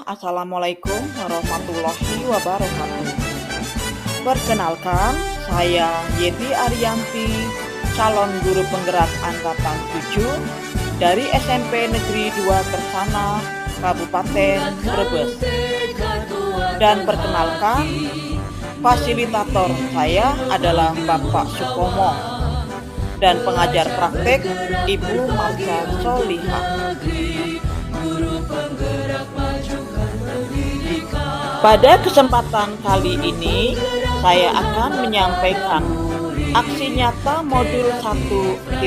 Assalamualaikum warahmatullahi wabarakatuh. Perkenalkan, saya Yeti Ariyanti, calon guru penggerak angkatan 7 dari SMP Negeri 2 Kersana, Kabupaten Brebes. Dan perkenalkan, fasilitator saya adalah Bapak Supomo dan pengajar praktek Ibu Marsha Solihah. Pada kesempatan kali ini, saya akan menyampaikan aksi nyata modul 1.4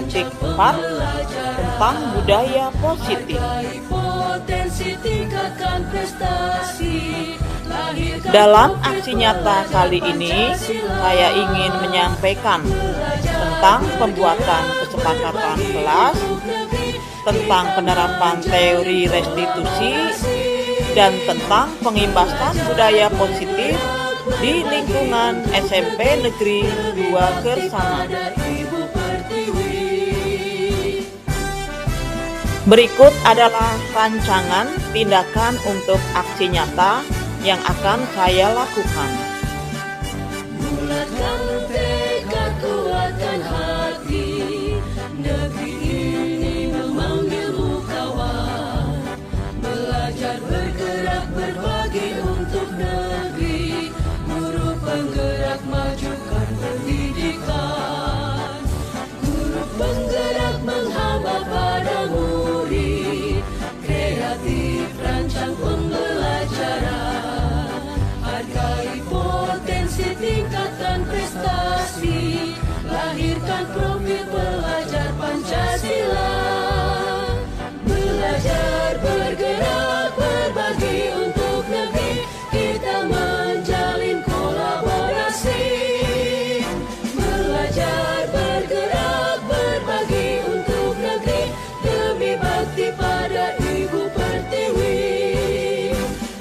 tentang budaya positif. Dalam aksi nyata kali ini, saya ingin menyampaikan tentang pembuatan kesepakatan kelas, tentang penerapan teori restitusi, dan tentang pengimbasan budaya positif di lingkungan SMP Negeri 2 Kersana. Berikut adalah rancangan tindakan untuk aksi nyata yang akan saya lakukan. Bulatkan tekad, kuatkan hati, negeri ini memanggilmu kawan. Belajar bergerak berbagi untuk negeri, guru penggerak majukan pendidikan. Guru penggerak menghamba pada murid, kreatif rancang pembelajaran. Hargai potensi, tingkatkan prestasi, lahirkan profil pelajar Pancasila. Belajar bergerak berbagi untuk negeri, kita menjalin kolaborasi. Belajar bergerak berbagi untuk negeri, demi bakti pada Ibu Pertiwi.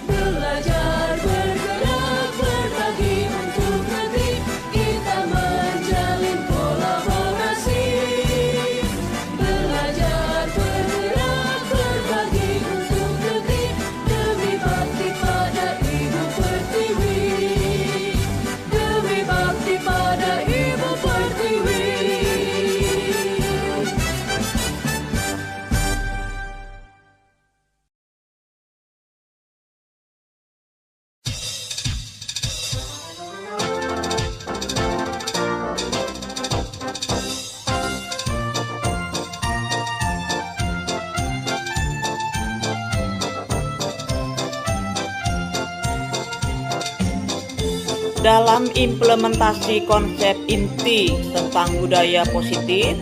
Belajar bergerak berbagi untuk negeri, kita menjalin kolaborasi. Belajar bergerak berbagi untuk negeri, demi bakti pada Ibu Pertiwi. Demi bakti pada Ibu Pertiwi. Dalam implementasi konsep inti tentang budaya positif,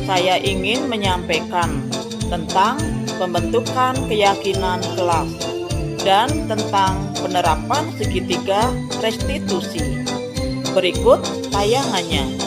saya ingin menyampaikan tentang pembentukan keyakinan kelas dan tentang penerapan segitiga restitusi. Berikut tayangannya.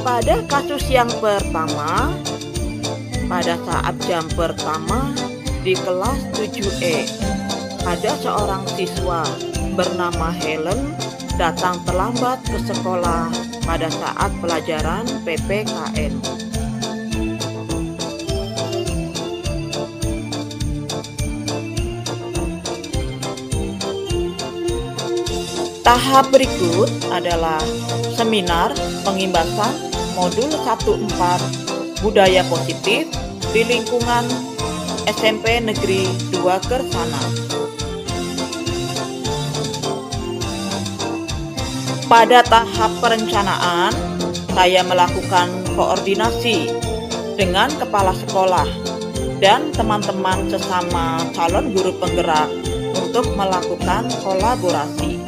Pada kasus yang pertama, pada saat jam pertama di kelas 7E, ada seorang siswa bernama Helen datang terlambat ke sekolah pada saat pelajaran PPKN. Tahap berikut adalah seminar pengimbasan modul 1.4 budaya positif di lingkungan SMP Negeri 2 Kersana. Pada tahap perencanaan, saya melakukan koordinasi dengan kepala sekolah dan teman-teman sesama calon guru penggerak untuk melakukan kolaborasi.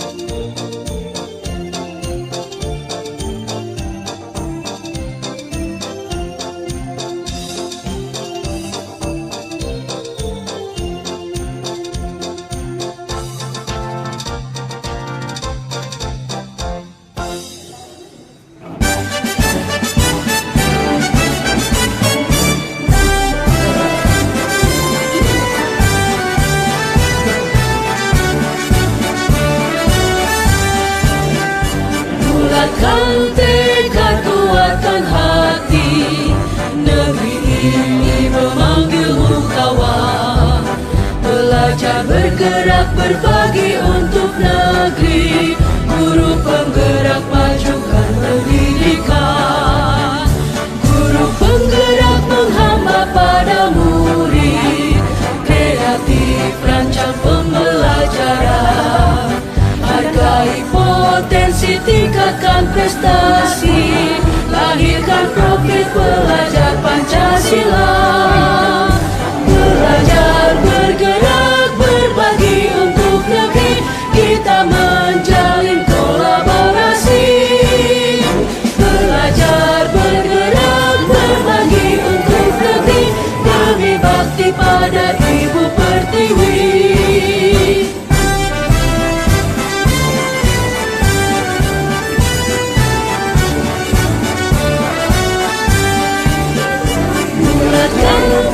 Bulatkan tekad, kuatkan hati, negeri ini memanggilmu kawan. Belajar, bergerak, berbagi untuk negeri, guru penggerak majukan pendidikan. Guru penggerak menghamba pada murid, kreatif rancang pembelajaran. Hargai potensi, tingkatkan prestasi, lahirkan profil pelajar Pancasila. Belajar, bergerak, berbagi untuk negeri, kita menjalin kolaborasi. Belajar, bergerak, berbagi untuk negeri, demi bakti pada Ibu Pertiwi.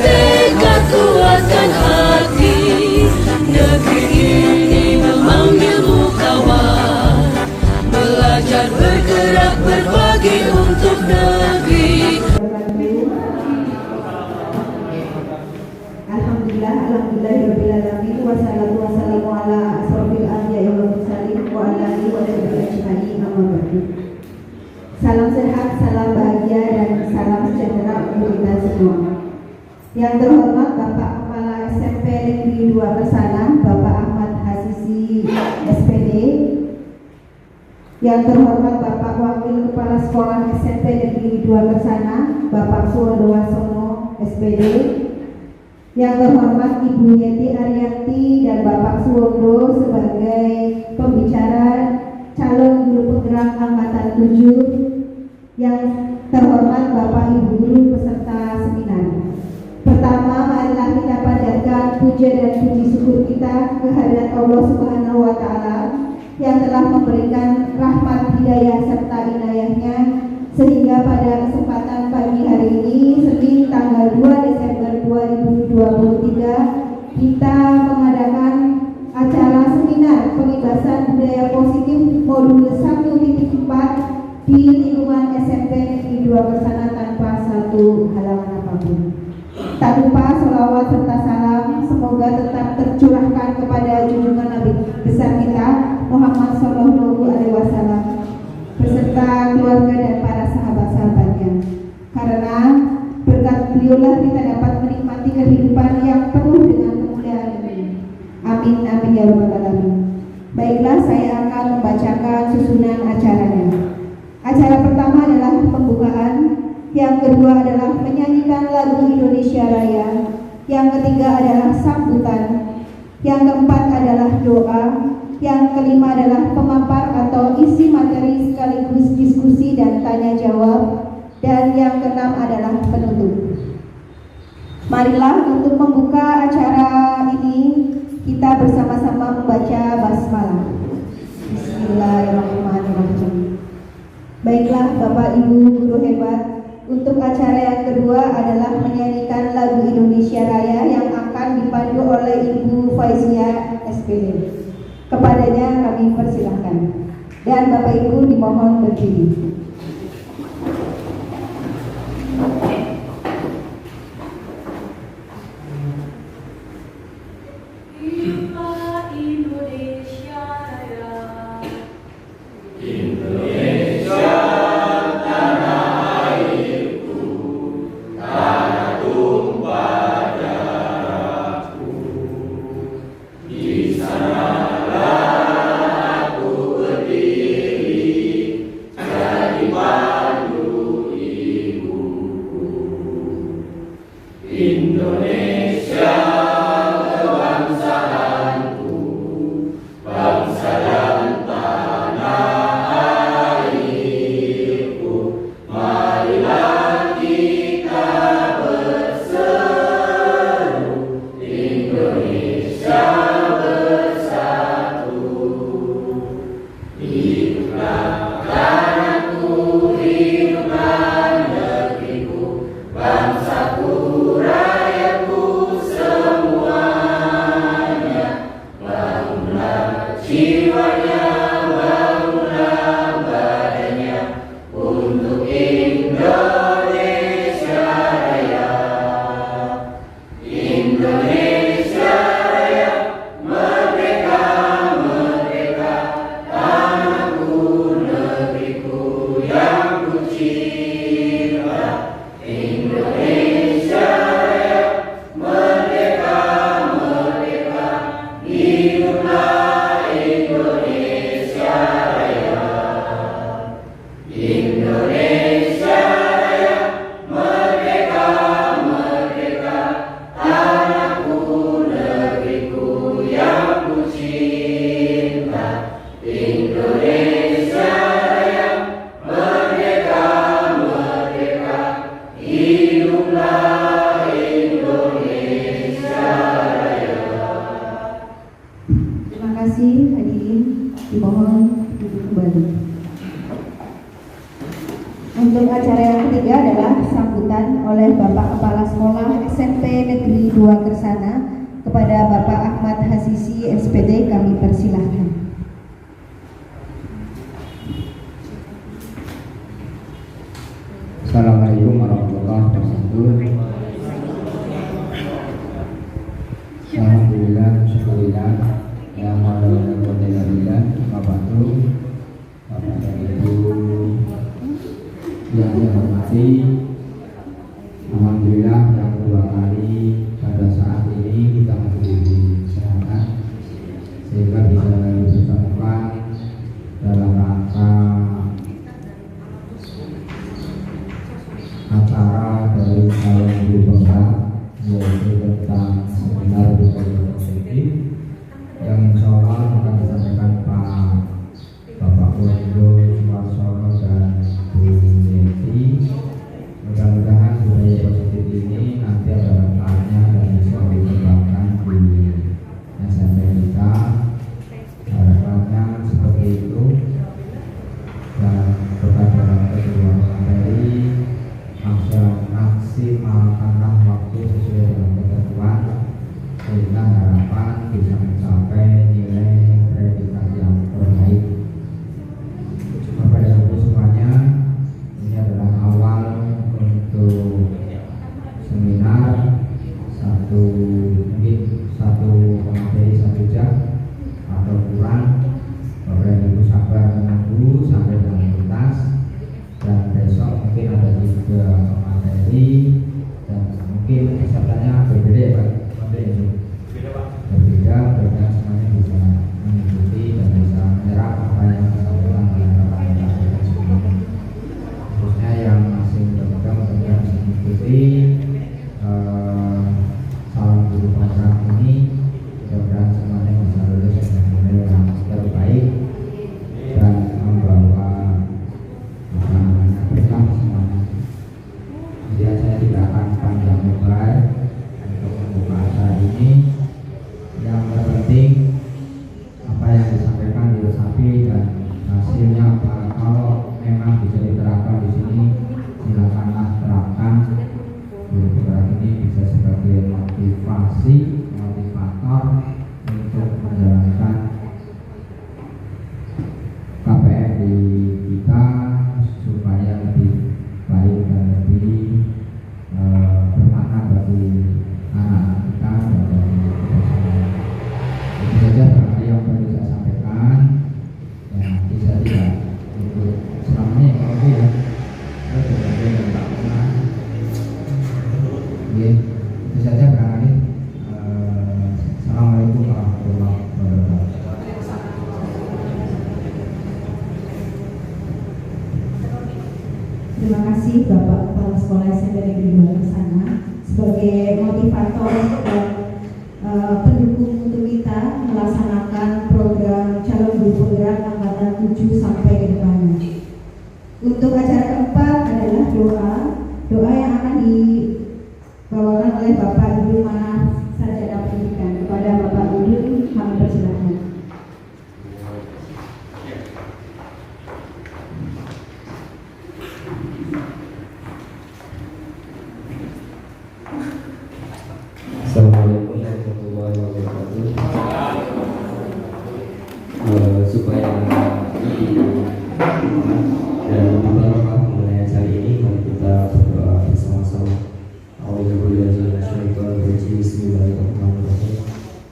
Tekad, kuatkan hati, negeri ini memanggilmu kawan. Belajar, bergerak, berbagi untuk negeri. Alhamdulillahirrahmanirrahim. Wassalatu wassalamu ala asrofil anbiya'i wal mursalin wa ala alihi wa sahbihi ajma'in, amma ba'du. Salam sehat, salam bahagia, dan salam sejahtera untuk kita semua. Yang terhormat Bapak Kepala SMP Negeri 2 Kersana, Bapak Ahmad Hasisi, SPD. Yang terhormat Bapak Wakil Kepala Sekolah SMP Negeri 2 Kersana, Bapak Suwondo Wasono, SPD. Yang terhormat Ibu Yeti Ariyanti dan Bapak Suwondo sebagai pembicara calon guru penggerak angkatan 7. Yang terhormat Bapak Ibu guru peserta seminar. Pertama, marilah kita panjatkan puja dan puji syukur kita kehadirat Allah Subhanahu wa Ta'ala yang telah memberikan rahmat, hidayah serta inayahnya sehingga pada kesempatan pagi hari ini, Senin tanggal 2 Desember 2023, kita mengadakan acara seminar pengibasan budaya positif modul 1.4 di lingkungan SMP Negeri 2 Kersana tanpa satu halangan apapun. Tak lupa sholawat serta salam semoga tetap tercurahkan kepada junjungan Nabi besar kita Muhammad Sallallahu Alaihi Wasallam beserta keluarga dan para sahabat-sahabatnya. Karena berkat beliaulah kita dapat menikmati kehidupan yang penuh dengan kemuliaan ini. Amin amin ya rabbal alamin. Baiklah, saya akan membacakan susunan acaranya. Acara pertama adalah pembukaan. Yang kedua adalah menyanyikan lagu Indonesia Raya. Yang ketiga adalah sambutan. Yang keempat adalah doa. Yang kelima adalah pemaparan atau isi materi sekaligus diskusi dan tanya jawab. Dan yang keenam adalah penutup. Marilah untuk membuka acara ini kita bersama-sama membaca basmalah. Bismillahirrahmanirrahim. Baiklah Bapak Ibu guru hebat, untuk acara yang kedua adalah menyanyikan lagu Indonesia Raya yang akan dipandu oleh Ibu Faizia SPD. Kepadanya kami persilahkan. Dan Bapak Ibu dimohon berdiri. Di sanalah aku berdiri. kasih, hadirin dimohon duduk kembali. Untuk acara yang ketiga adalah sambutan oleh Bapak Kepala Sekolah SMP Negeri 2 Kersana kepada Bapak Ahmad Hasisi SPD, kami persilahkan. Assalamualaikum warahmatullahi wabarakatuh. Alhamdulillah, syukurillah, ya maulana qadillah, wabatu, Bapak dan Ibu yang saya hormati. Alhamdulillah yang kedua kali pada saat ini kita masih kesehatan sehingga bisa berjumpa dalam rangka acara dari calon guru besar, yaitu tentang seminar budaya positif yang insya Allah akan disampaikan Bapak Wondo Sumarsono dan Bu Yeti. Mudah-mudahan budaya positif ini nanti ada manfaatnya dan bisa dikembangkan di SMP kita. Harapannya seperti itu. Dan berkat dalam kedua materi maksimalkanlah waktu sesuai dengan ketentuan sehingga harapan bisa mencapai nilai predikat yang terbaik. Bapak dan Ibu semuanya, ini adalah awal untuk seminar satu materi 1 jam atau kurang. Bapak dan Ibu sabar menunggu sampai dengan tuntas, dan besok mungkin ada 3 materi dan mungkin pesertanya berbeda ya Pak? Berbeda, semuanya bisa mengikuti dan bisa menyerap apa yang disampaikan oleh Bapak dan Ibu sebelumnya. Khususnya yang masih muda-muda mudah-mudahan bisa mengikuti salam guru program ini. Mudah-mudahan semuanya bisa lulus dengan nilai yang terbaik dan membawa berkah semuanya. Kemudian saya tidak akan panjang lebar untuk membuka acara ini. Yang terpenting apa yang disampaikan diresapi dan hasilnya apa. Kalau memang bisa diterapkan di sini, silakanlah terapkan. Program ini bisa sebagai motivator untuk menjalankan KPM di kita supaya lebih baik dan lebih bermakna bagi anak-anak kita dan bagi kita semua. Itu saja barangkali yang perlu saya sampaikan. Ya, nanti saya tidak untuk selamanya oke ya. Oke, itu saja barangkali. Assalamualaikum warahmatullahi wabarakatuh. Terima kasih Bapak Kepala Sekolah SMP Negeri 2 Kersana. sebagai motivator dan pendukung untuk kita melaksanakan program calon guru penggerak angkatan 7 sampai ke depannya. Untuk acara keempat adalah doa yang akan dibawakan oleh Bapak Ibu Mana Sarjana Pendidikan. Kepada Bapak Ibu kami persilakan. Assalamualaikum warahmatullahi wabarakatuh. Supaya dan berbarokah mengenai acara ini, mari kita berdoa bersama-sama. A'udzubillahi Bismillahirrahmanirrahim.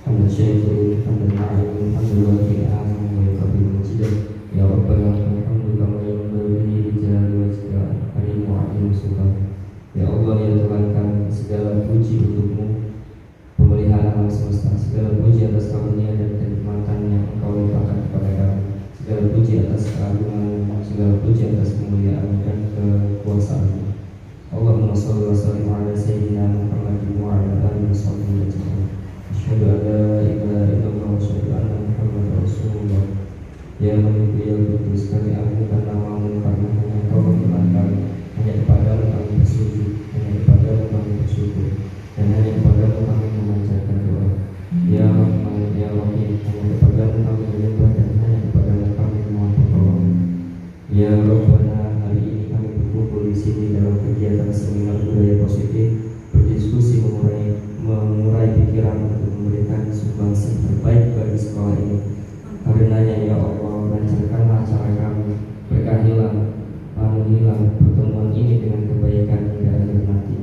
Hamdan syakirin, hamdan na'imin, hamdan waki'an, wa yaqabil mujidah. Ya Rabbana alhamdu kama yanbaghi li jalali wajhika al-karim wa 'azimi sultanik. Ya Allah, ya Tuhan kami, segala puji untukmu, pemelihara alam semesta. Segala puji atas karunia dan kenikmatan yang Engkau limpahkan kepada kami. Segala puji atas keagungan, segala puji atas kemuliaan dan kekuasaan. Allahumma shalli wa sallim ala sayyidina Muhammadin wa ala alihi wa sahbihi ajma'in. Asyhadu an la ilaha illallah wa asyhadu anna Muhammadar Rasulullah. Ya Malik ya Qudus, kami agungkan namamu karena hanya Engkau mengirimkan kami. Hanya kepadamu kami bersujud, hanya kepadamu kami bersyukur, dan hanya kepadamu kami memanjatkan doa. Ya Rahman, ya Rahim, hanya kepadamu kami menyembah dan hanya kepadamu kami mohon pertolongan. Ya Rabbana, hari ini kami berkumpul di sini dalam kegiatan seminar budaya positif, berdiskusi mengurai pikiran untuk memberikan sumbangsi terbaik bagi sekolah ini. Karenanya ya Allah, lancarkanlah acara kami, berkahilah, penuhilah pertemuan ini dengan kebaikan hingga akhir nanti.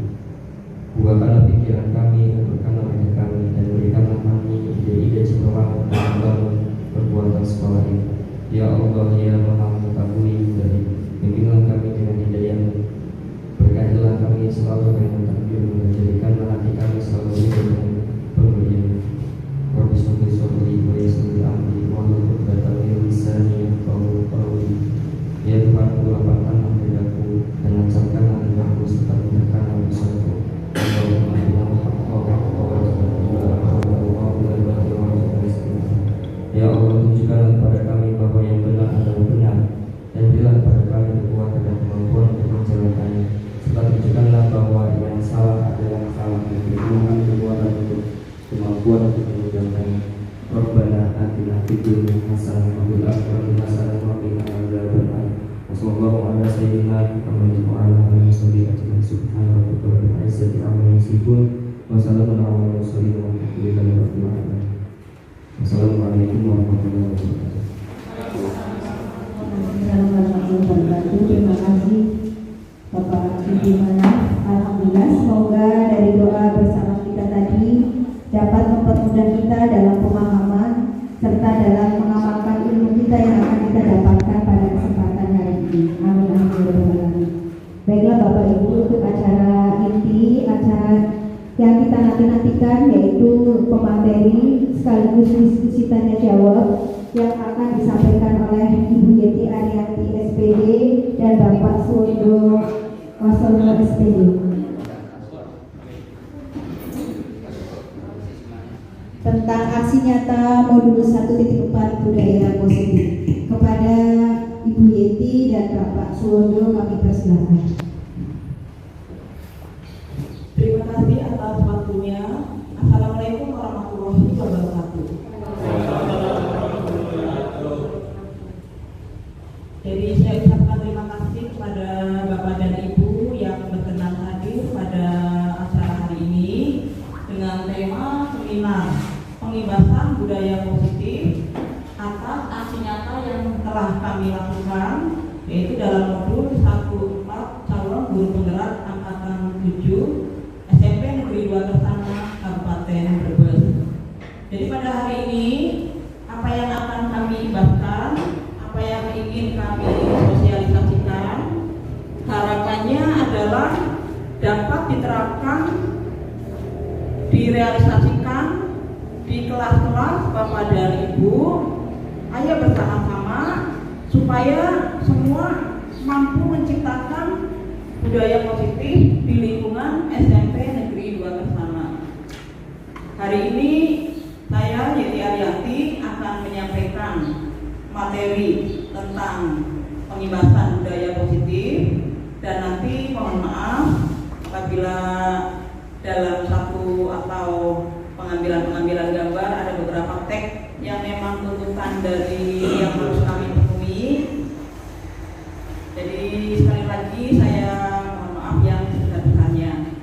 Bukakanlah pikiran kami, aturkanlah hati kami, dan berikanlah kami ide-ide cemerlang untuk membangun perbuatan sekolah ini. Ya Allah, ya Maha Mengetahui, bimbinglah kami dengan hidayah-Mu. Berkahilah kami selalu dengan takdir-Mu, dan jadikanlah hati kami selalu ridho dengan pemberian-Mu. Rabbi sholli sholli wa yassir amri wa hlul 'uqdatam min lisani yafqahu qawli. Ya Tuhan, lapangkanlah lidahku dan lancarkanlah lidahku serta mudahkanlah lisanku. Ya Allah, tunjukkanlah kepada kami bahwa yang benar adalah benar, dan berilah kepada kami kekuatan dan kemampuan untuk menjalankannya. Serta tunjukkanlah bahwa yang salah adalah salah, dan berilah kami kekuatan untuk kemampuan untuk menjalankannya. Rabbana atina fid dunya hasanah wa fil akhirati hasanah wa qina adzabannar. Wassallallahu ala sayyidina Muhammadin wa ala alihi wasallam. Subhana rabbika rabbil izzati amma yasifun wa salamun ala mursalin walhamdulillahi rabbil alamin. Wassalamualaikum warahmatullahi wabarakatuh. Assalamualaikum warahmatullahi wabarakatuh. Terima kasih Bapak Ibu Mana. Alhamdulillah, semoga dari doa bersama kita tadi dapat mempermudah kita dalam pemahaman serta dalam mengamalkan ilmu kita yang akan kita dapatkan pada kesempatan hari ini. Amin amin ya rabbal alamin. Baiklah Bapak Ibu, untuk acara inti, acara yang kita nantikan yaitu pemateri sekaligus diskusi tanya jawab yang akan disampaikan oleh Ibu Yeti Arianti SPD dan Bapak Suwondo Wasono SPD. Tentang aksi nyata modul 1.4 budaya positif. Kepada Ibu Yeti dan Bapak Suwondo kami persilakan. Terima kasih atas waktunya. Assalamualaikum warahmatullahi wabarakatuh. Jadi saya ucapkan terima kasih kepada Bapak dan Ibu yang berkenan hadir pada acara hari ini dengan tema seminar pengibasan budaya positif atas aksi nyata yang telah kami lakukan, yaitu dalam modul 1.4 calon guru penggerak angkatan 7 SMP Negeri 2 Kersana Kabupaten Brebes. Jadi pada hari ini apa yang akan kami ibaskan, apa yang ingin kami sosialisasikan, harapannya adalah dapat diterapkan, direalisasikan di kelas-kelas Bapak dan Ibu. Ayo bersama-sama supaya semua mampu menciptakan budaya positif di lingkungan SMP Negeri materi tentang pengibasan budaya positif, dan nanti mohon maaf apabila dalam satu atau pengambilan gambar ada beberapa teks yang memang tuntutan dari yang harus kami penuhi. Jadi sekali lagi saya mohon maaf yang sebesar-besarnya.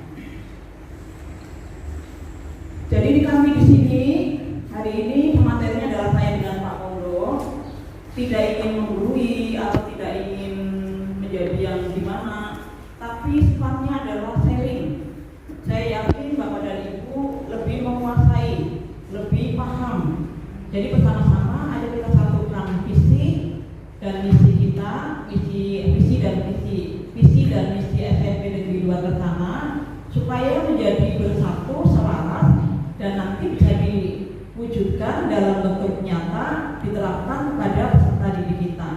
Jadi kami di sini hari ini materinya adalah saya dengan Pak Kondo tidak ingin menggurui atau tidak ingin menjadi yang gimana, tapi sifatnya adalah sharing. Saya yakin Bapak dan Ibu lebih menguasai, lebih paham. Jadi bersama-sama ayo kita satukan visi dan misi kita, visi dan misi SMP Negeri 2 Kersana, supaya menjadi bersatu selaras dan nanti bisa diwujudkan dalam bentuk nyata diterapkan pada peserta didik kita.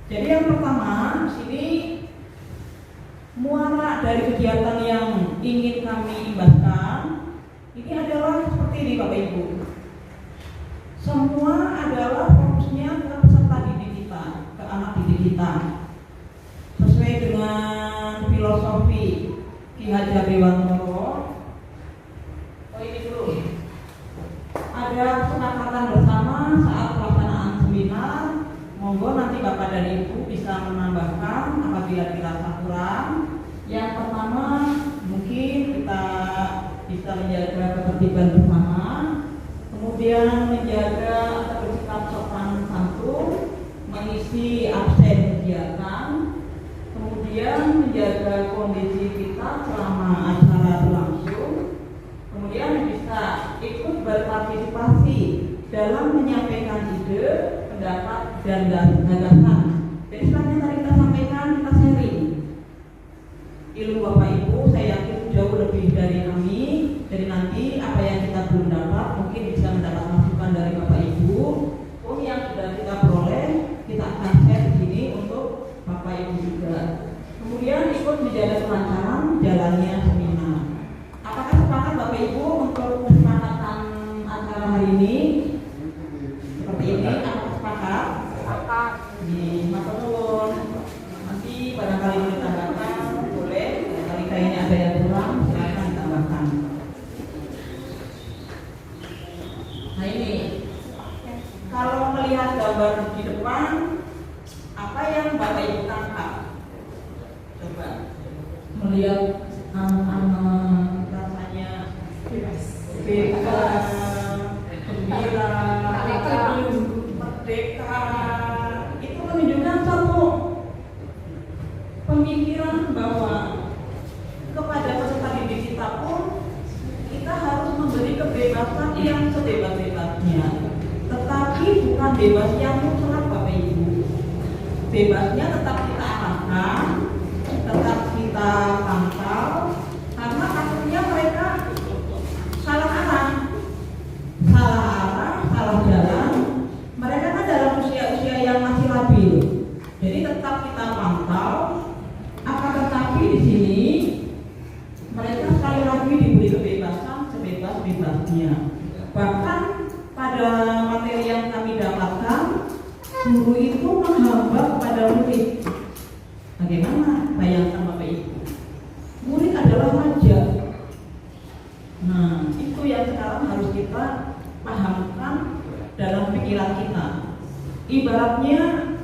Jadi yang pertama, sini muara dari kegiatan yang ingin kami imbaskan ini adalah seperti ini Bapak Ibu. Semua adalah fokusnya ke peserta didik kita, ke anak didik kita. Sesuai dengan filosofi Ki Hajar Dewantoro. Oh ini dulu. Ada kesepakatan bersama saat pelaksanaan seminar. Monggo nanti Bapak dan Ibu bisa menambahkan apabila dirasa kurang. Yang pertama mungkin kita bisa menjaga ketertiban bersama, kemudian menjaga atau bersikap sopan santun, mengisi absen kegiatan, kemudian menjaga kondisi kita selama acara berlangsung, kemudian bisa ikut berpartisipasi dalam menyampaikan ide, pendapat dan gagasan. Jadi selanjutnya tadi kita sampaikan, kita sharing ilmu Bapak Ibu. Saya yakin jauh lebih dari kami. Jadi nanti apa yang kita belum dapat mungkin bisa mendapat masukan dari Bapak Ibu. Yang sudah kita peroleh kita akan share di sini untuk Bapak Ibu juga. Kemudian ikut menjaga kelancaran jalannya seminar. Apakah sepakat Bapak Ibu untuk kesepakatan acara hari ini? Seperti ini, apakah sepakat? Sepakat. Di matur nuwun. Nanti barangkali mau ditambahkan boleh. Barangkali kayaknya ada yang kurang, silakan ditambahkan. Nah ini, kalau melihat gambar di depan, apa yang Bapak Ibu tangkap? Coba melihat anak-anak rasanya bebas, gembira, merdeka. Itu menunjukkan satu pemikiran bahwa kepada peserta didik kita pun kita harus memberi kebebasan yang sebebas-bebasnya, tetapi bukan bebas yang mutlak Bapak Ibu. Bebasnya tetap kita arahkan, tetap kita pantau, karena takutnya mereka salah arah, salah jalan. Mereka kan dalam usia-usia yang masih labil, jadi tetap kita pantau. Akan tetapi di sini mereka sekali lagi diberi kebebasan sebebas-bebasnya. Bahkan pada materi yang kami dapatkan, guru itu menghambat kepada murid. Bagaimana? Bayangkan Bapak Ibu, murid adalah raja. Nah, itu yang sekarang harus kita pahamkan dalam pikiran kita. Ibaratnya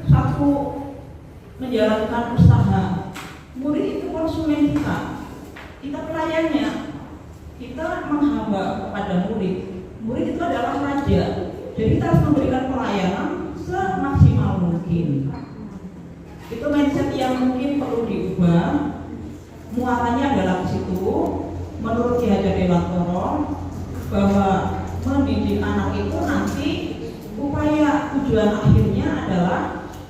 satu menjalankan usaha, murid itu konsumen kita pelayannya. Kita menghamba kepada murid. Murid itu adalah raja. Jadi kita harus memberikan pelayanan semaksimal mungkin. Itu mindset yang mungkin perlu diubah. Muaranya adalah di situ. Menurut Ki Hajar Dewantoro bahwa mendidik anak itu nanti upaya tujuan akhirnya adalah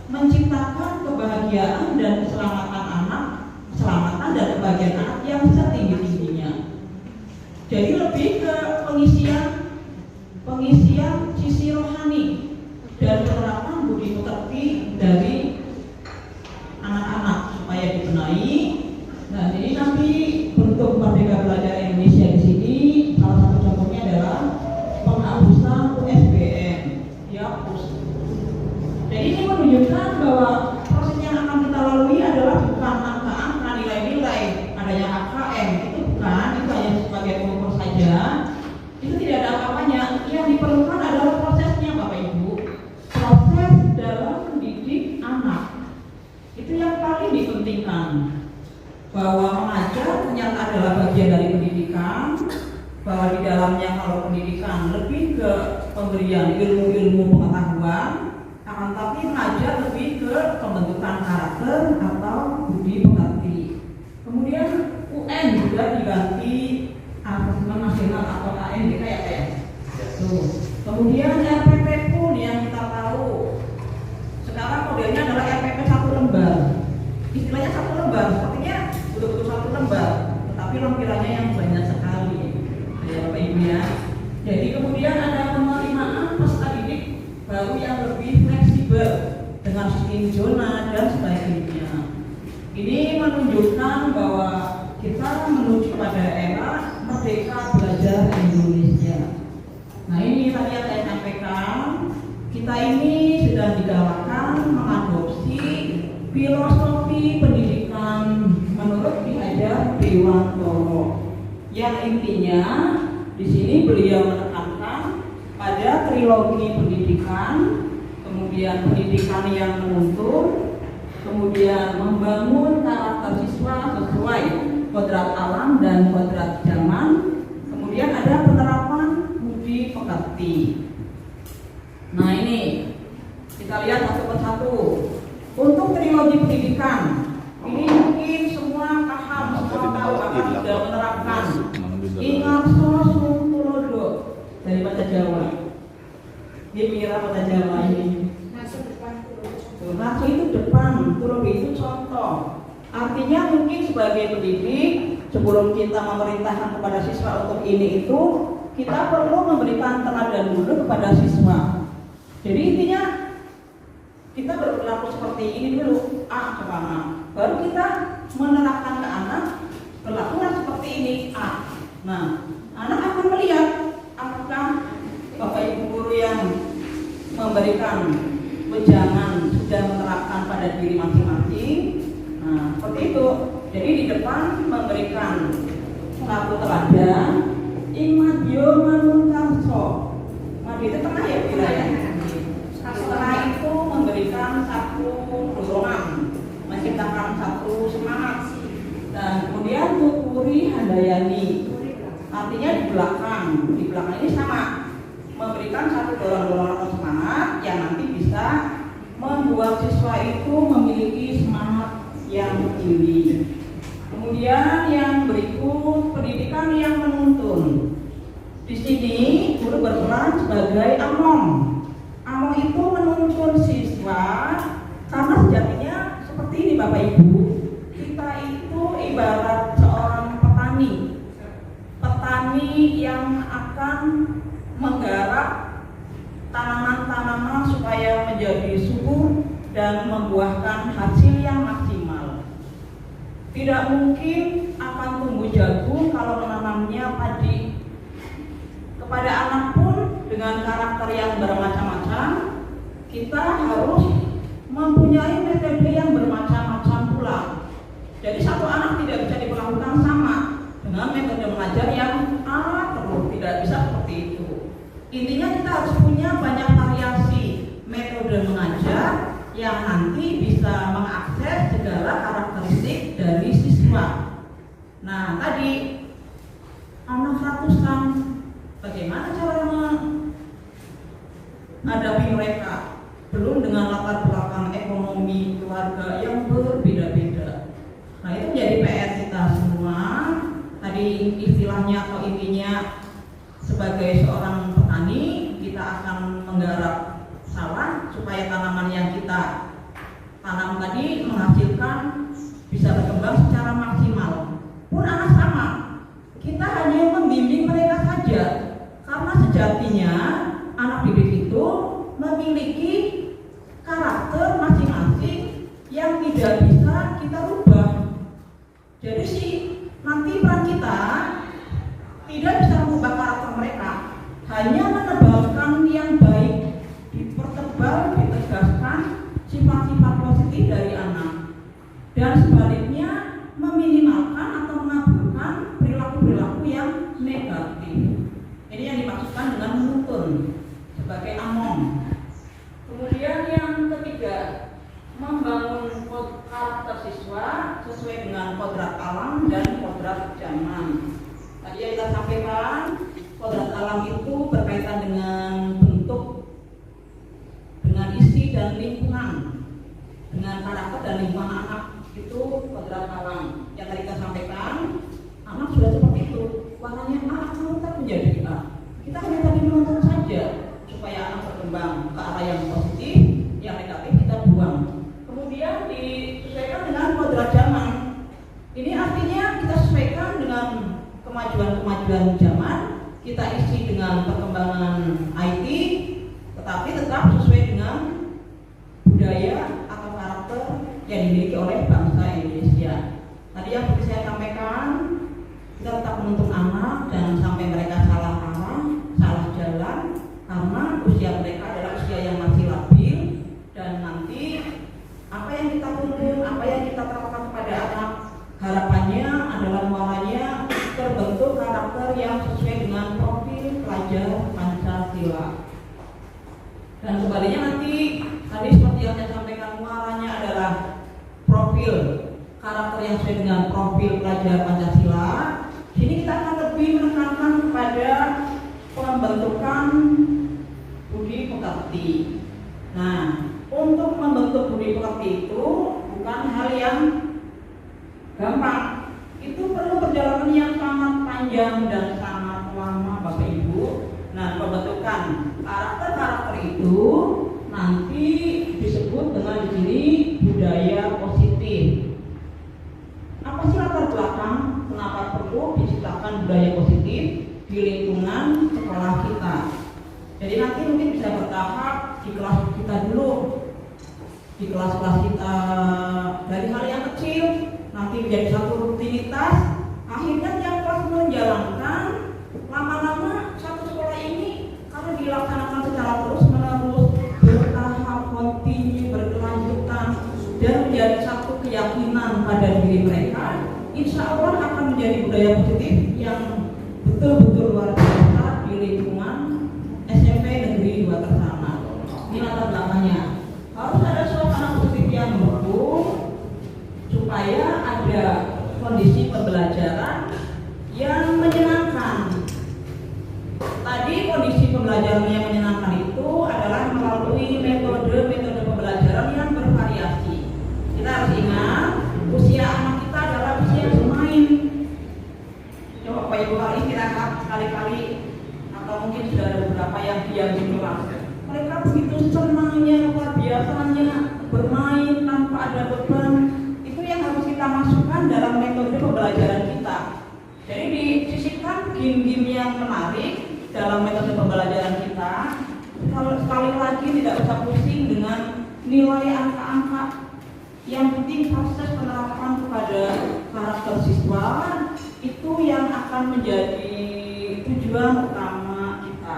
menciptakan kebahagiaan dan keselamatan anak, keselamatan dan kebahagiaan anak yang setinggi-tingginya. Jadi lebih ke pengisian sisi rohani dan penerapan budi pekerti dari anak-anak supaya dibenahi. Nah, jadi nanti bentuk Merdeka Belajar Indonesia di sini salah satu contohnya adalah penghapusan USBN, dihapus. bahwa mengajar ternyata adalah bagian dari pendidikan, bahwa di dalamnya kalau pendidikan lebih ke pemberian ilmu-ilmu pengetahuan, akan tapi mengajar lebih ke pembentukan karakter atau budi pekerti. Kemudian UN juga diganti asesmen nasional atau ANDK ya. Kemudian RPP pun yang kita tahu sekarang modelnya adalah RPP 1 lembar. Istilahnya 1 lembar, sepertinya betul-betul 1 lembar, tetapi lampirannya yang banyak sekali, ya Bapak Ibu ya. Jadi kemudian ada penerimaan peserta didik baru yang lebih fleksibel dengan sistem zona dan sebagainya. Ini menunjukkan bahwa kita menuju pada era merdeka belajar Indonesia. Nah ini tadi yang saya sampaikan, kita ini sedang digalakan mengadopsi filosofi pendidikan menurut Ki Hajar Dewantoro. Yang intinya di sini beliau menekankan pada trilogi pendidikan, kemudian pendidikan yang menuntun, kemudian membangun karakter siswa sesuai kodrat alam dan kodrat zaman, kemudian ada penerapan budi pekerti. Nah ini kita lihat satu persatu. Untuk trilogi pendidikan ini mungkin semua paham, semua tahu akan sudah menerapkan Ingarso Sungtulodo dari bahasa Jawa. Dia mengira bahasa Jawa ini. Naso itu depan, Tulodo itu contoh. Artinya mungkin sebagai pendidik sebelum kita memerintahkan kepada siswa untuk ini itu, kita perlu memberikan teladan dulu kepada siswa. Jadi intinya kita berperilaku seperti ini dulu, coba baru kita menerapkan ke anak perlakuan seperti ini, Nah, anak akan melihat apakah Bapak Ibu guru yang memberikan wejangan sudah menerapkan pada diri masing-masing. Nah, seperti itu. Jadi di depan memberikan satu teladan, Imadyo Manuntarso. Madi itu tengah ya wilayahnya. Setelah itu memberikan satu dorongan, menciptakan satu semangat, dan kemudian Tukuri Handayani, artinya di belakang ini sama, memberikan satu dorongan semangat yang nanti bisa membuat siswa itu memiliki semangat yang tinggi. Kemudian yang berikut pendidikan yang menuntun. Di sini guru berperan sebagai among. Among itu menuntun siswa karena sejatinya seperti ini Bapak Ibu, kita itu ibarat seorang petani yang akan menggarap tanaman-tanaman supaya menjadi subur dan membuahkan hasil yang maksimal. Tidak mungkin akan tumbuh jagung kalau menanamnya padi. Kepada anak pun dengan karakter yang bermacam-macam, kita harus mempunyai metode yang bermacam-macam pula. Jadi satu anak tidak bisa diperlakukan sama dengan metode mengajar yang terus, tidak bisa seperti itu. Intinya kita harus punya banyak variasi metode mengajar yang nanti bisa mengakses segala karakteristik dari siswa. Nah tadi anak 100 kan, bagaimana cara menghadapi mereka? Belum dengan latar belakang ekonomi keluarga yang berbeda-beda. Nah itu menjadi PR kita semua. Tadi istilahnya atau intinya sebagai seorang petani, kita akan menggarap sawah supaya tanaman yang kita tanam tadi menghasilkan bisa berkembang secara maksimal. Pun anak sama, kita hanya membimbing mereka saja, karena sejatinya anak didik itu memiliki karakter masing-masing yang tidak bisa kita rubah. Jadi nanti peran kita tidak bisa mengubah karakter mereka, hanya menebalkan yang baik, dipertebal, ditegaskan sifat-sifat positif dari anak, dan sebaliknya meminimalkan atau mengaburkan perilaku-perilaku yang negatif. Ini yang dimaksudkan dengan menuntun sebagai among. kodrat alam dan kodrat zaman. Tadi yang kita sampaikan, kodrat alam itu berkaitan dengan bentuk, dengan isi dan lingkungan, dengan karakter dan lingkungan anak. Itu kodrat alam. Yang tadi kita sampaikan, anak sudah seperti itu. Warnanya anak tetap menjadi kita. Kita hanya tadi menuntut saja supaya anak berkembang ke arah yang positif, yang negatif kita buang. Kemudian disesuaikan dengan kodrat zaman. Ini artinya kita sesuaikan dengan kemajuan-kemajuan zaman. Kita isi dengan perkembangan IT, tetapi tetap sesuai dengan budaya atau karakter yang dimiliki oleh bangsa Indonesia. Tadi yang seperti saya sampaikan, kita tetap menuntun anak jangan sampai mereka salah arah, salah jalan, karena usia mereka adalah usia yang masih labil, dan nanti apa yang kita tuntun, apa yang kita terapkan kepada anak, harapannya adalah muaranya terbentuk karakter yang sesuai dengan profil pelajar Pancasila. Dan sebaliknya nanti tadi seperti yang saya sampaikan, muaranya adalah profil karakter yang sesuai dengan profil pelajar Pancasila. Sini kita akan lebih menekankan kepada pembentukan budi pekerti. Nah, untuk membentuk budi pekerti itu bukan hal yang gampang. Itu perlu perjalanan yang sangat panjang dan sangat lama, Bapak Ibu. Nah, pembentukan karakter-karakter itu nanti disebut dengan di sini budaya positif. Apa sih latar belakang kenapa perlu diciptakan budaya positif di lingkungan sekolah kita? Jadi nanti mungkin bisa bertahap di kelas kita dulu, di kelas-kelas kita dari hal yang kecil nanti menjadi satu rutinitas. Akhirnya tiap kelas menjalankan, lama-lama satu sekolah ini kalau dilaksanakan secara terus-menerus, bertahap, kontinu, berkelanjutan, dan menjadi satu keyakinan pada diri mereka, insya Allah akan menjadi budaya positif yang betul-betul luar biasa di lingkungan SMP Negeri 2 Tersana. Ini latar belakangnya. Harus ada suasana positif yang mendukung supaya ada kondisi pembelajaran yang menyenangkan. Tadi kondisi pembelajaran yang menyenangkan itu adalah melalui metode-metode pembelajaran yang bervariasi. Kita harus ingat, usia anak kita adalah usia bermain. Coba Bapak Ibu kali istirahat sekali-kali, atau mungkin sudah ada beberapa yang diam di kelas. Mereka begitu senangnya, luar biasanya bermain tanpa ada beban. Itu yang harus kita masukkan dalam metode pembelajaran kita. Jadi disisipkan game-game yang menarik dalam metode pembelajaran kita. Kalau sekali lagi tidak usah pusing dengan nilai angka-angka. Yang penting proses penerapan kepada karakter siswa itu yang akan menjadi tujuan utama kita.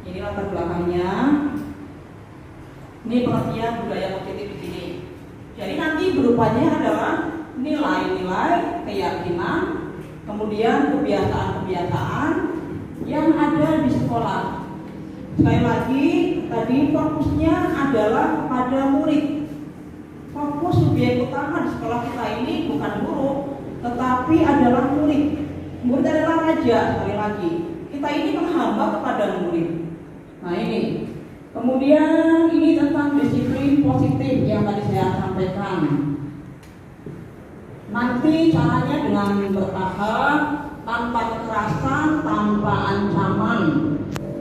Ini latar belakangnya. Ini pengertian budaya positif di sini. Jadi nanti berupanya adalah nilai-nilai, keyakinan, kemudian kebiasaan-kebiasaan yang ada di sekolah. Sekali lagi, tadi fokusnya adalah pada murid. Fokus subjek utama di sekolah kita ini bukan guru, tetapi adalah murid. Murid adalah raja, sekali lagi. Kita ini menghamba kepada murid. Nah ini. Kemudian ini tentang disiplin positif yang tadi saya sampaikan. Nanti caranya dengan bertahap, tanpa kekerasan, tanpa ancaman.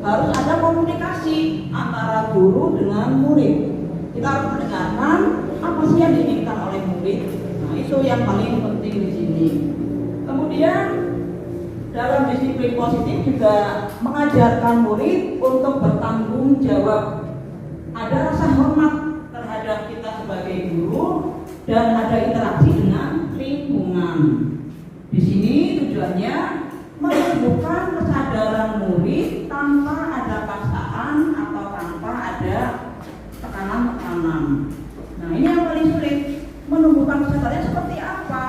Harus ada komunikasi antara guru dengan murid. Kita harus mendengarkan apa sih yang diinginkan oleh murid. Nah, itu yang paling penting di sini. Kemudian dalam disiplin positif juga mengajarkan murid untuk bertanggung jawab. Ada rasa hormat terhadap kita sebagai guru dan ada interaksi dengan lingkungan. Di sini tujuannya menumbuhkan kesadaran murid tanpa ada paksaan atau tanpa ada tekanan-tekanan. Nah, ini yang paling sulit. Menumbuhkan kesadarannya seperti apa?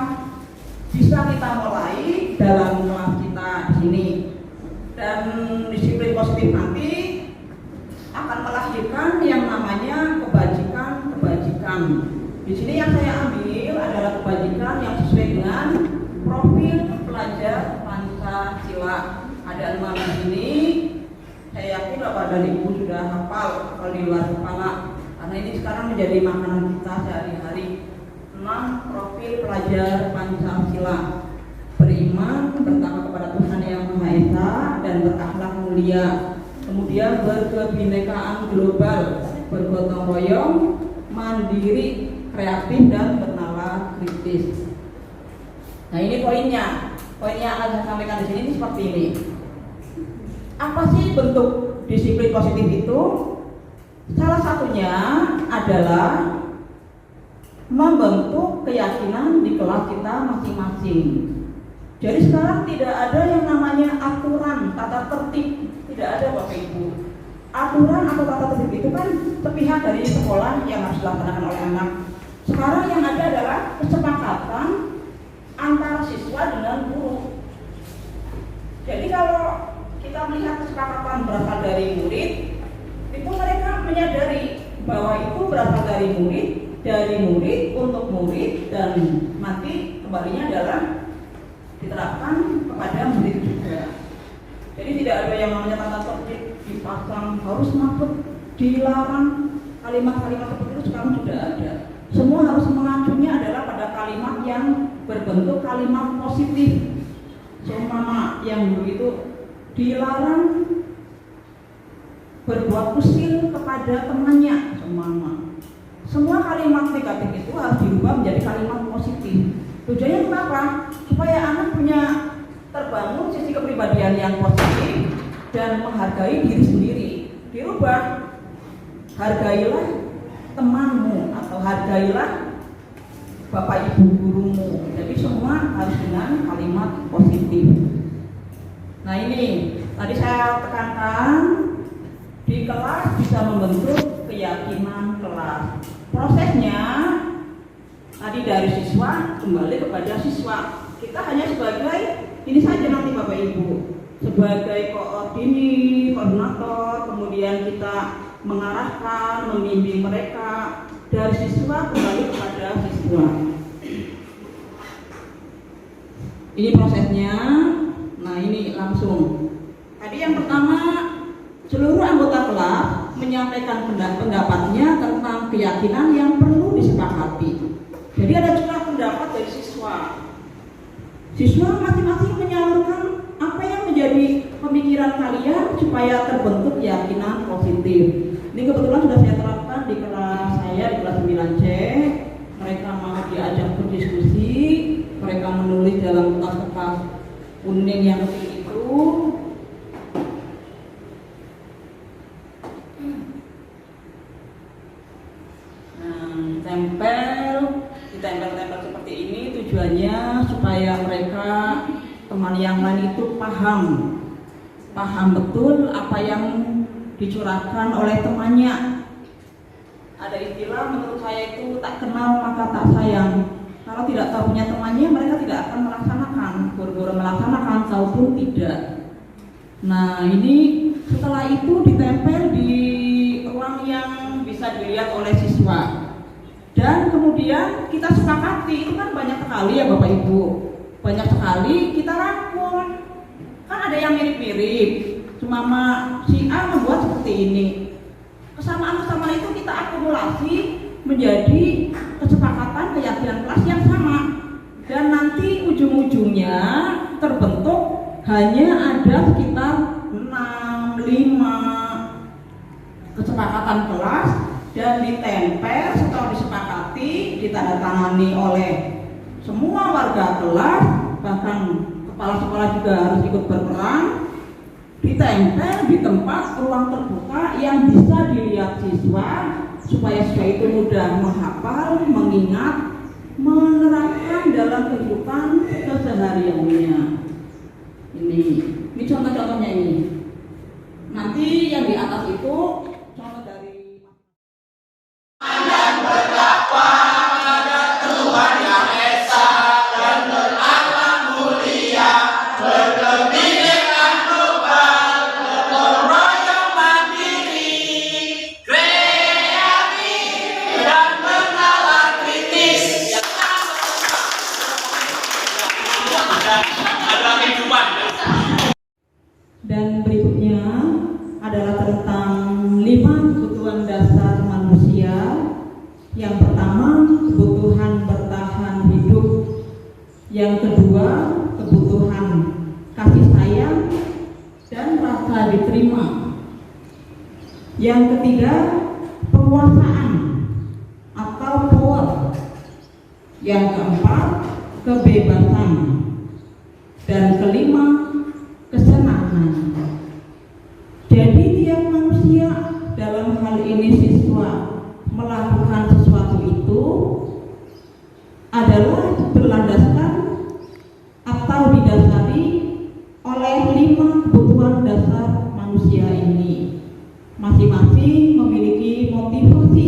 Bisa kita mulai dalam kelas kita di sini. Dan disiplin positif nanti akan melahirkan yang namanya kebajikan-kebajikan. Di sini yang saya ambil adalah kebajikan yang sesuai dengan ada 6 di sini. Saya yakin Bapak dan Ibu sudah hafal kalau di luar kepala, karena ini sekarang menjadi makanan kita sehari-hari. 6 profil pelajar Pancasila: beriman, bertakwa kepada Tuhan Yang Maha Esa, dan berakhlak mulia. Kemudian berkebinekaan global, bergotong royong, mandiri, kreatif, dan bernalar kritis. Nah, ini poinnya. Poin yang akan saya sampaikan di sini ini seperti ini. Apa sih bentuk disiplin positif itu? Salah satunya adalah membentuk keyakinan di kelas kita masing-masing. Jadi sekarang tidak ada yang namanya aturan, tata tertib, tidak ada Bapak Ibu. Aturan atau tata tertib itu kan sepihak dari sekolah yang harus dilaksanakan oleh anak. Sekarang yang ada adalah kesepakatan antara siswa dengan guru. Jadi kalau kita melihat kesepakatan berasal dari murid, itu mereka menyadari bahwa itu berasal dari murid untuk murid, dan nanti kembalinya adalah diterapkan kepada murid juga. Jadi tidak ada yang namanya tata tertib dipasang harus masuk, dilarang. Kalimat-kalimat seperti itu sekarang sudah ada. Semua harus mengacunya adalah pada kalimat yang berbentuk kalimat positif. Seumpama yang dulu itu dilarang berbuat usil kepada temannya, seumpama. Semua kalimat negatif itu harus dirubah menjadi kalimat positif. Tujuannya kenapa? Supaya anak punya terbangun sisi kepribadian yang positif dan menghargai diri sendiri. Dirubah, hargailah temanmu atau hargailah bapak ibu gurumu. Jadi semua harus dengan kalimat positif. Nah, ini tadi saya tekankan, di kelas bisa membentuk keyakinan kelas. Prosesnya tadi dari siswa kembali kepada siswa. Kita hanya sebagai ini saja nanti Bapak Ibu, sebagai koordinator, kemudian kita mengarahkan, membimbing mereka, dari siswa kembali kepada siswa. Ini prosesnya. Nah, ini langsung. Tadi yang pertama, seluruh anggota kelas menyampaikan pendapatnya tentang keyakinan yang perlu disepakati. Jadi ada curah pendapat dari siswa. Siswa masing-masing menyalurkan apa yang menjadi pemikiran kalian supaya terbentuk keyakinan positif. Ini kebetulan sudah saya terapkan di kelas saya, di kelas 9C. Mereka mau diajak berdiskusi, mereka menulis dalam kertas kuning yang kecil itu. Ditempel seperti ini, tujuannya supaya mereka, teman yang lain itu paham betul apa yang dicurahkan oleh temannya. Ada istilah menurut saya itu tak kenal maka tak sayang. Kalau tidak tahu punya temannya, mereka tidak akan melaksanakan, buru-buru melaksanakan ataupun tidak. Nah, ini setelah itu ditempel di ruang yang bisa dilihat oleh siswa. Dan kemudian kita sepakati, itu kan banyak sekali ya Bapak Ibu, banyak sekali kita rangkum. Kan ada yang mirip-mirip, cuma si A membuat seperti ini. Kesamaan-kesamaan itu kita akumulasi menjadi kesepakatan keyakinan kelas yang sama. Dan nanti ujung-ujungnya terbentuk hanya ada sekitar 6-5 kesepakatan kelas, dan ditempel setelah disepakati, ditandatangani oleh semua warga kelas, bahkan kepala sekolah juga harus ikut berperan. Ditempel di tempat ruang terbuka yang bisa dilihat siswa, supaya siswa itu mudah menghafal, mengingat, menerapkan dalam kehidupan kesehariannya. Ini contoh-contohnya ini. Nanti yang di atas itu contoh dari Dan berikutnya adalah tentang 5 kebutuhan dasar manusia. Yang pertama, kebutuhan bertahan hidup. Yang kedua, kebutuhan kasih sayang dan rasa diterima. Yang ketiga, penguasaan atau power. Yang keempat, kebebasan. Dan kelima, kesenangan. Jadi tiap manusia, dalam hal ini siswa, melakukan sesuatu itu adalah berlandaskan atau didasari oleh 5 kebutuhan dasar manusia ini. Masing-masing memiliki motivasi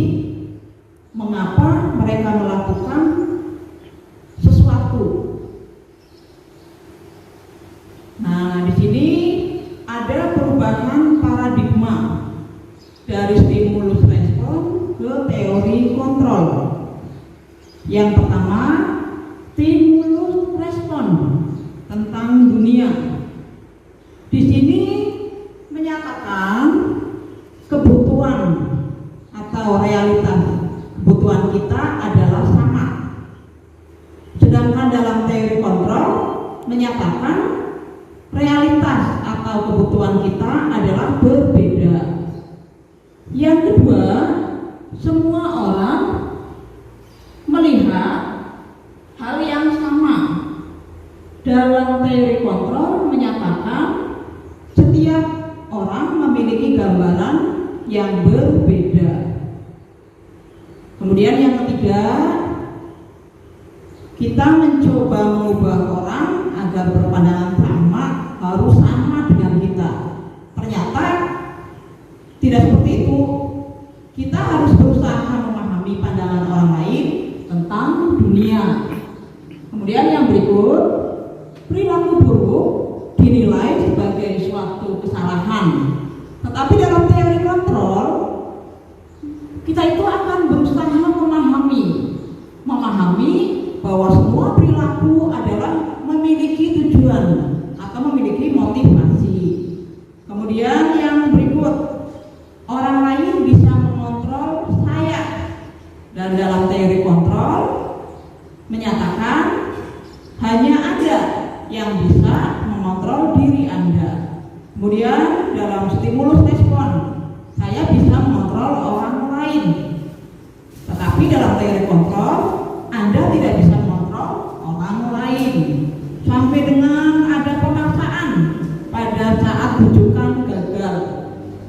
mengapa mereka melakukan sesuatu. Nah, di sini ada perubahan paradigma dari stimulus respon ke teori kontrol. Yang pertama, stimulus respon tentang dunia. Di sini menyatakan kebutuhan atau realitas kebutuhan kita adalah sama. Sedangkan dalam teori kontrol menyatakan realitas atau kebutuhan kita adalah berbeda. Yang kedua, semua orang melihat hal yang sama. Dalam teori kontrol menyatakan setiap orang memiliki gambaran yang berbeda. Kemudian yang ketiga, kita mencoba mengubah orang agar berpandangan sama, harus sama dengan kita. Ternyata tidak seperti itu. Kita harus berusaha memahami pandangan orang lain tentang dunia. Kemudian yang berikut, perilaku buruk dinilai sebagai suatu kesalahan. Tetapi dalam teori kontrol, kita itu akan berusaha memahami bahwa semua perilaku adalah memiliki tujuan atau memiliki motivasi. Kemudian yang berikut, orang lain bisa mengontrol saya. Dan dalam teori kontrol menyatakan hanya Anda yang bisa mengontrol diri Anda. Kemudian dalam stimulus respon, saya bisa mengontrol orang lain. Tetapi dalam teori kontrol, Anda tidak bisa mengontrol orang lain. Sampai dengan ada pemaksaan pada saat rujukan gagal.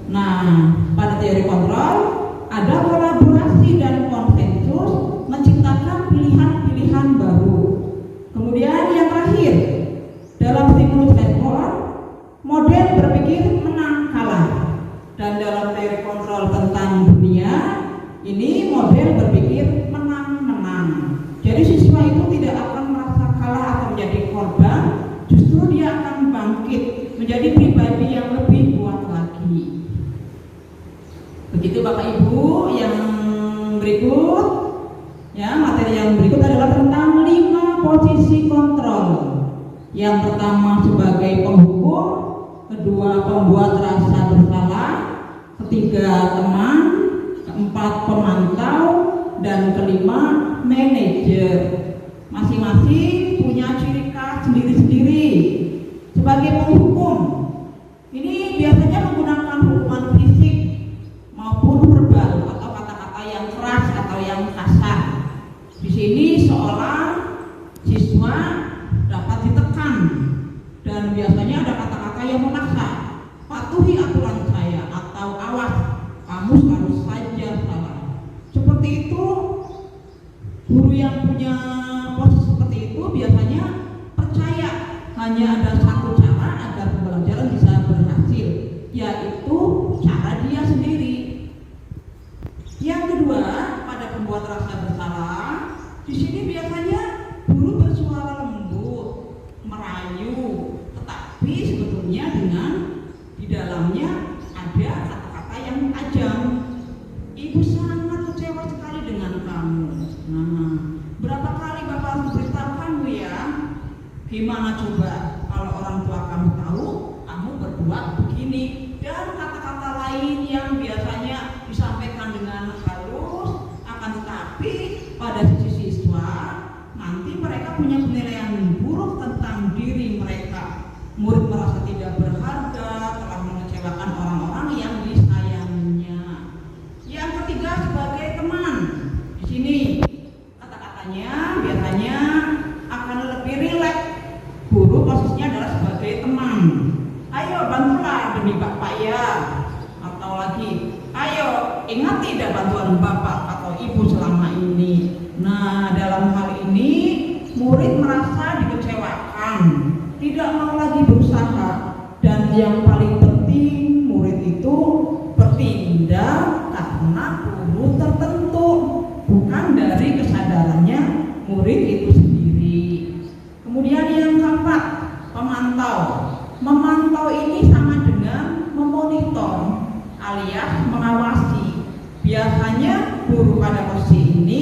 Nah, pada teori kontrol ada kolaborasi dan konsensus menciptakan pilihan-pilihan baru. Kemudian yang terakhir, dalam stimulus respon, model berpikir menang kalah. Dan dalam teori kontrol tentang dunia, ini model berpikir menang-menang. Jadi siswa itu tidak akan merasa kalah atau menjadi korban, justru dia akan bangkit menjadi pribadi yang lebih kuat lagi. Begitu Bapak Ibu. Yang berikut, ya, materi yang berikut adalah tentang 5 posisi kontrol. Yang pertama sebagai penghukum, kedua pembuat rasa bersalah, ketiga teman, keempat pemantau, dan kelima manajer. Masing-masing punya ciri khas sendiri-sendiri. Sebagai penghukum, ini biasanya menggunakan hukuman fisik maupun verbal atau kata-kata yang keras atau yang kasar. Di sini seolah siswa dapat ditekan dan biasanya ada kata-kata yang memaksa. Patuhi aturan saya atau awas, kamu harus saja salah. Seperti itu, guru yang punya posisi seperti itu biasanya percaya hanya ada satu cara agar pembelajaran bisa berhasil, yaitu cara dia sendiri. Yang kedua, pada pembuat rasa bersalah, di sini biasanya guru bersuara lembut, merayu, tetapi sebetulnya di dalamnya ada kata-kata yang tajam. Ibu sangat kecewa sekali dengan kamu. Nah, berapa kali Bapak harus beritahu kamu ya? Gimana coba kalau orang tua kamu tahu kamu untuk berbuat begini, dan kata-kata lain yang biasanya disampaikan dengan halus, akan tetapi pada sisi siswa nanti mereka punya penilaian buruk tentang diri mereka. Murid merasa tidak berharga, telah mengecewakan orang-orang yang disayanginya. Yang ketiga, sebagai teman. Di sini kata-katanya biasanya akan lebih rileks. Guru posisinya adalah sebagai teman. Ayo bantulah demi Bapak ya. Atau lagi, ayo ingat tidak bantuan Bapak atau Ibu selama ini. Nah, dalam hal ini murid merasa dikecewakan, tidak mau lagi berusaha, dan yang paling penting murid itu bertindak karena guru tertentu, bukan dari kesadarannya murid itu sendiri. Kemudian yang keempat, pemantau. Memantau ini sama dengan memonitor alias mengawasi. Biasanya guru pada posisi ini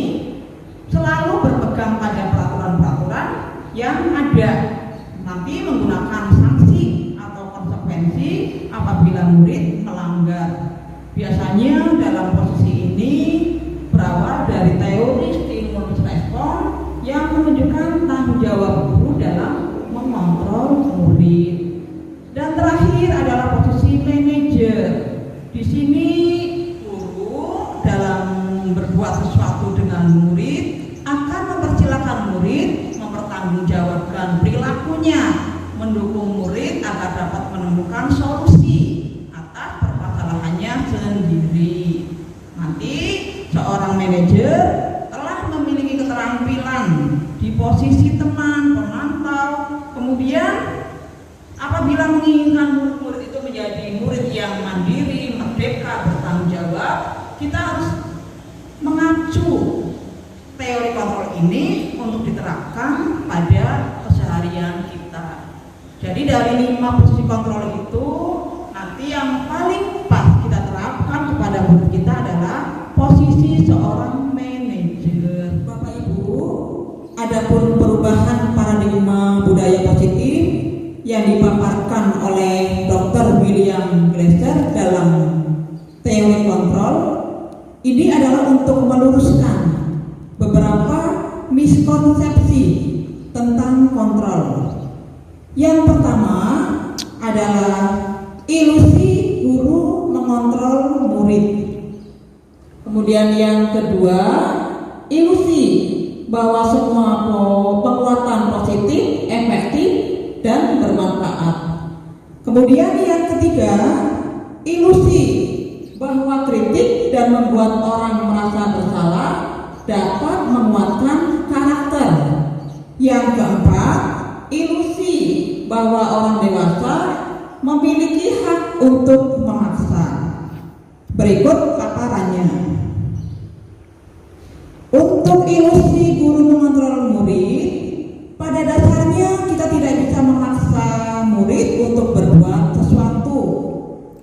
selalu berpegang pada peraturan-peraturan yang ada, nanti menggunakan sanksi atau konsekuensi apabila murid melanggar. Biasanya dalam posisi ini berawal dari teori stimulus respon yang menunjukkan tanggung jawab guru dalam mengontrol murid. Dan terakhir adalah posisi manajer. Di sini guru dalam berbuat sesuatu dengan murid akan mempersilahkan murid mempertanggungjawabkan perilakunya, mendukung murid agar dapat menemukan solusi atas permasalahannya sendiri. Nanti seorang manajer telah memiliki keterampilan di posisi teman, pemantau. Kemudian apabila menginginkan murid-murid itu menjadi murid yang mandiri, merdeka, bertanggung jawab, kita harus mengacu teori kontrol ini untuk diterapkan pada keseharian kita. Jadi dari 5 posisi kontrol itu, nanti yang paling pas kita terapkan kepada murid kita adalah posisi seorang manajer. Bapak Ibu, adapun perubahan paradigma budaya positif yang dipaparkan oleh Dr. William Glasser dalam teori kontrol ini adalah untuk meluruskan beberapa miskonsepsi tentang kontrol. Yang pertama adalah ilusi guru mengontrol murid. Kemudian yang kedua, ilusi bahwa semua penguatan positif, efektif, dan bermanfaat. Kemudian yang ketiga, ilusi bahwa kritik dan membuat orang merasa bersalah dapat menguatkan karakter. Yang keempat, ilusi bahwa orang dewasa memiliki hak untuk memaksa. Berikut paparannya. Untuk ilusi guru mengontrol murid, pada dasarnya kita tidak bisa memaksa murid untuk berbuat sesuatu.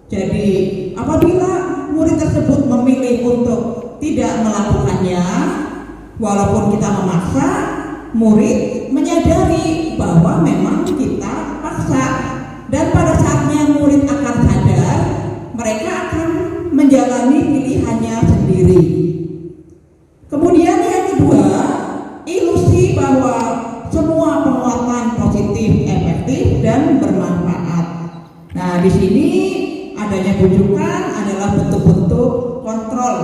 Jadi apabila murid tersebut memilih untuk tidak melakukannya, walaupun kita memaksa, murid menyadari bahwa memang kita paksa, dan pada saatnya murid akan sadar, mereka akan menjalani pilihannya sendiri. Kemudian yang kedua, ilusi bahwa semua penguatan positif, efektif, dan bermanfaat. Nah, di sini adanya bujukan adalah bentuk-bentuk kontrol,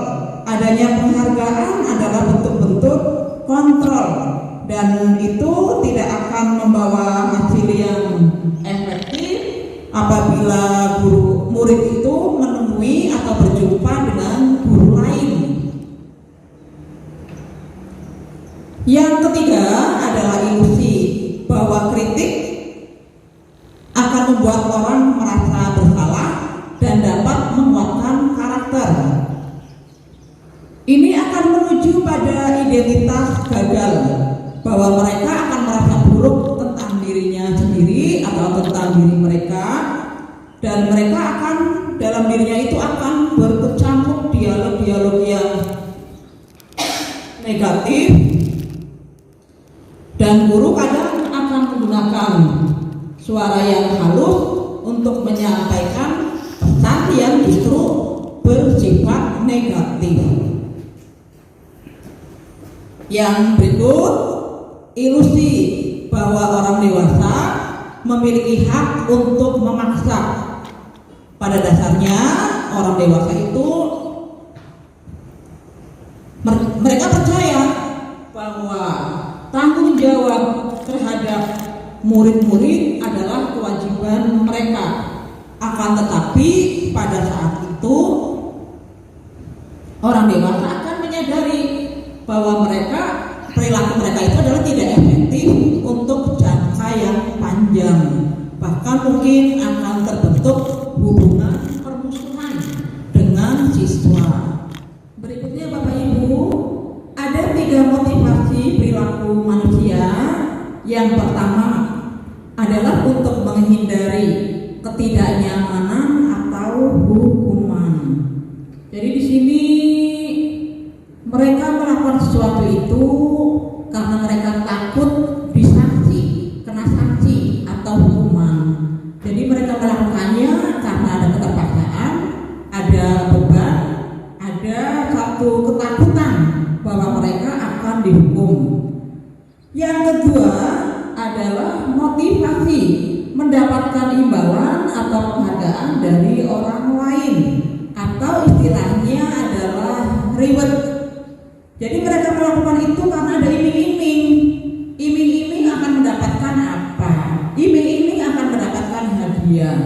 adanya penghargaan adalah bentuk-bentuk kontrol, dan itu tidak akan membawa hasil yang efektif apabila guru murid itu menemui atau berjumpa dengan guru lain. Yang ketiga adalah ilusi bahwa kritik akan membuat orang merasa bersalah dan dapat menguatkan karakter. Ini akan menuju pada identitas gagal, bahwa mereka akan merasa buruk tentang dirinya sendiri atau tentang diri mereka, dan mereka akan dalam dirinya itu akan berkecamuk dialog-dialog yang negatif. Dan guru kadang akan menggunakan suara yang halus untuk menyampaikan pesan yang justru bersifat negatif. Yang berikut, ilusi bahwa orang dewasa memiliki hak untuk memaksa. Pada dasarnya orang dewasa itu mereka percaya bahwa tanggung jawab terhadap murid-murid adalah kewajiban mereka. Akan tetapi pada saat itu orang dewasa akan menyadari bahwa perilaku mereka itu adalah tidak efektif untuk jangka yang panjang. Bahkan mungkin akan terbentuk hubungan permusuhan dengan siswa. Berikutnya Bapak Ibu, ada 3 motivasi perilaku manusia. Yang pertama adalah untuk menghindari ketidaknyamanan atau hukuman. Jadi di sini mereka melakukan sesuatu itu karena mereka takut disanksi, kena sanksi atau hukuman. Jadi mereka melakukannya karena ada keterpaksaan, ada beban, ada satu ketakutan bahwa mereka akan dihukum. Yang kedua adalah motivasi mendapatkan imbauan atau penghargaan dari orang lain, atau istilahnya adalah reward. Jadi mereka melakukan itu karena ada iming-iming. Iming-iming akan mendapatkan apa? Iming-iming akan mendapatkan hadiah.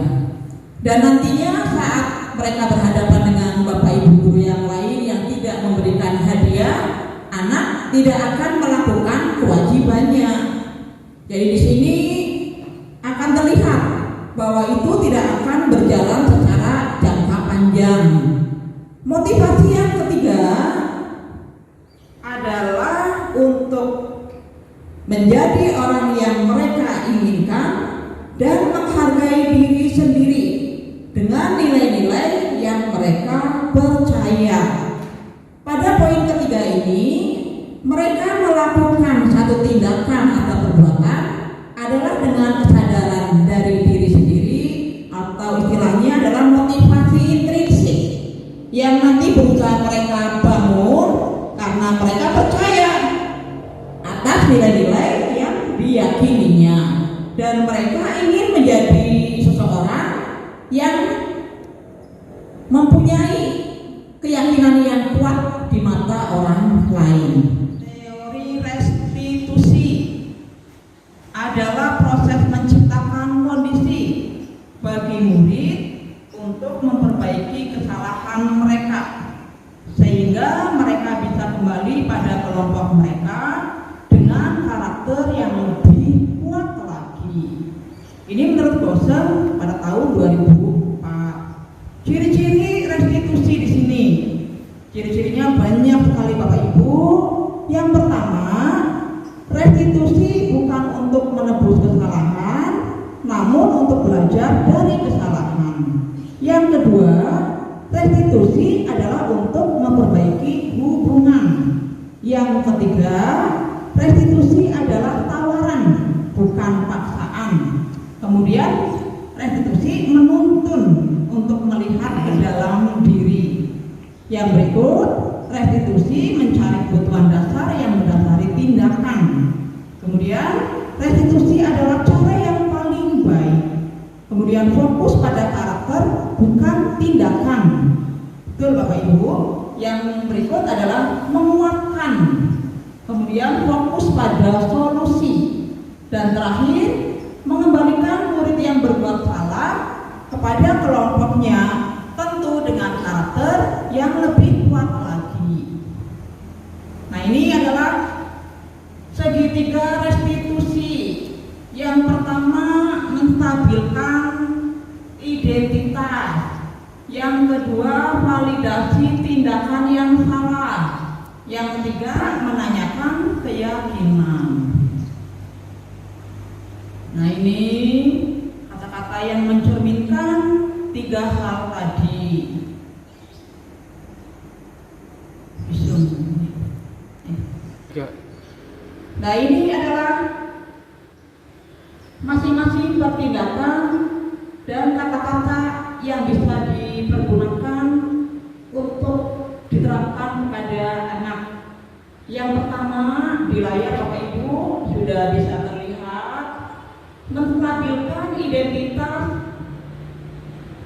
Dan nantinya saat mereka berhadapan dengan bapak ibu guru yang lain yang tidak memberikan hadiah, anak tidak akan melakukan kewajibannya. Jadi di sini akan terlihat bahwa itu tidak akan berjalan secara jangka panjang. Motivasi yang ketiga adalah untuk menjadi orang yang mereka inginkan dan menghargai diri sendiri dengan nilai-nilai yang mereka percaya. Pada poin ketiga ini, mereka melakukan satu tindakan atau perbuatan adalah dengan kesadaran dari diri sendiri, atau istilahnya adalah motivasi intrinsik yang nanti berusaha mereka bangun karena mereka percaya atas nilai-nilai yang diyakininya, dan mereka ingin menjadi seseorang yang mempunyai keyakinan yang kuat di mata orang lain. Teori restitusi adalah proses menciptakan kondisi bagi murid untuk memperbaiki kesalahan mereka sehingga mereka bisa kembali pada kelompok mereka dengan karakter yang lebih kuat lagi. Ini menurut Gosen pada tahun 2004. Ciri-ciri restitusi di sini, ciri-cirinya banyak sekali Bapak Ibu. Yang pertama, restitusi bukan untuk menebus kesalahan, namun untuk belajar dari kesalahan. Yang kedua, restitusi adalah untuk memperbaiki hubungan. Yang ketiga, restitusi adalah tawaran, bukan paksaan. Kemudian, restitusi menuntun untuk melihat ke dalam diri. Yang berikut, restitusi mencari kebutuhan dasar yang mendasari tindakan. Kemudian, restitusi adalah cara yang paling baik. Kemudian fokus pada karakter, bukan tindakan. Betul Bapak Ibu. Yang berikut adalah menguatkan. Kemudian fokus pada solusi. Dan terakhir, mengembalikan murid yang berbuat salah kepada kelompoknya, tentu dengan karakter yang lebih kuat lagi. Nah, ini adalah segitiga restitusi. Yang pertama, menstabilkan identitas. Yang kedua, validasi tindakan yang salah. Yang ketiga, menanyakan keyakinan. Nah, ini kata-kata yang mencerminkan 3 hal tadi. Nah, ini adalah masing-masing pertindakan dan kata-kata yang bisa dipergunakan untuk diterapkan pada anak. Yang pertama, di layar Bapak Ibu sudah bisa terlihat menstabilkan identitas.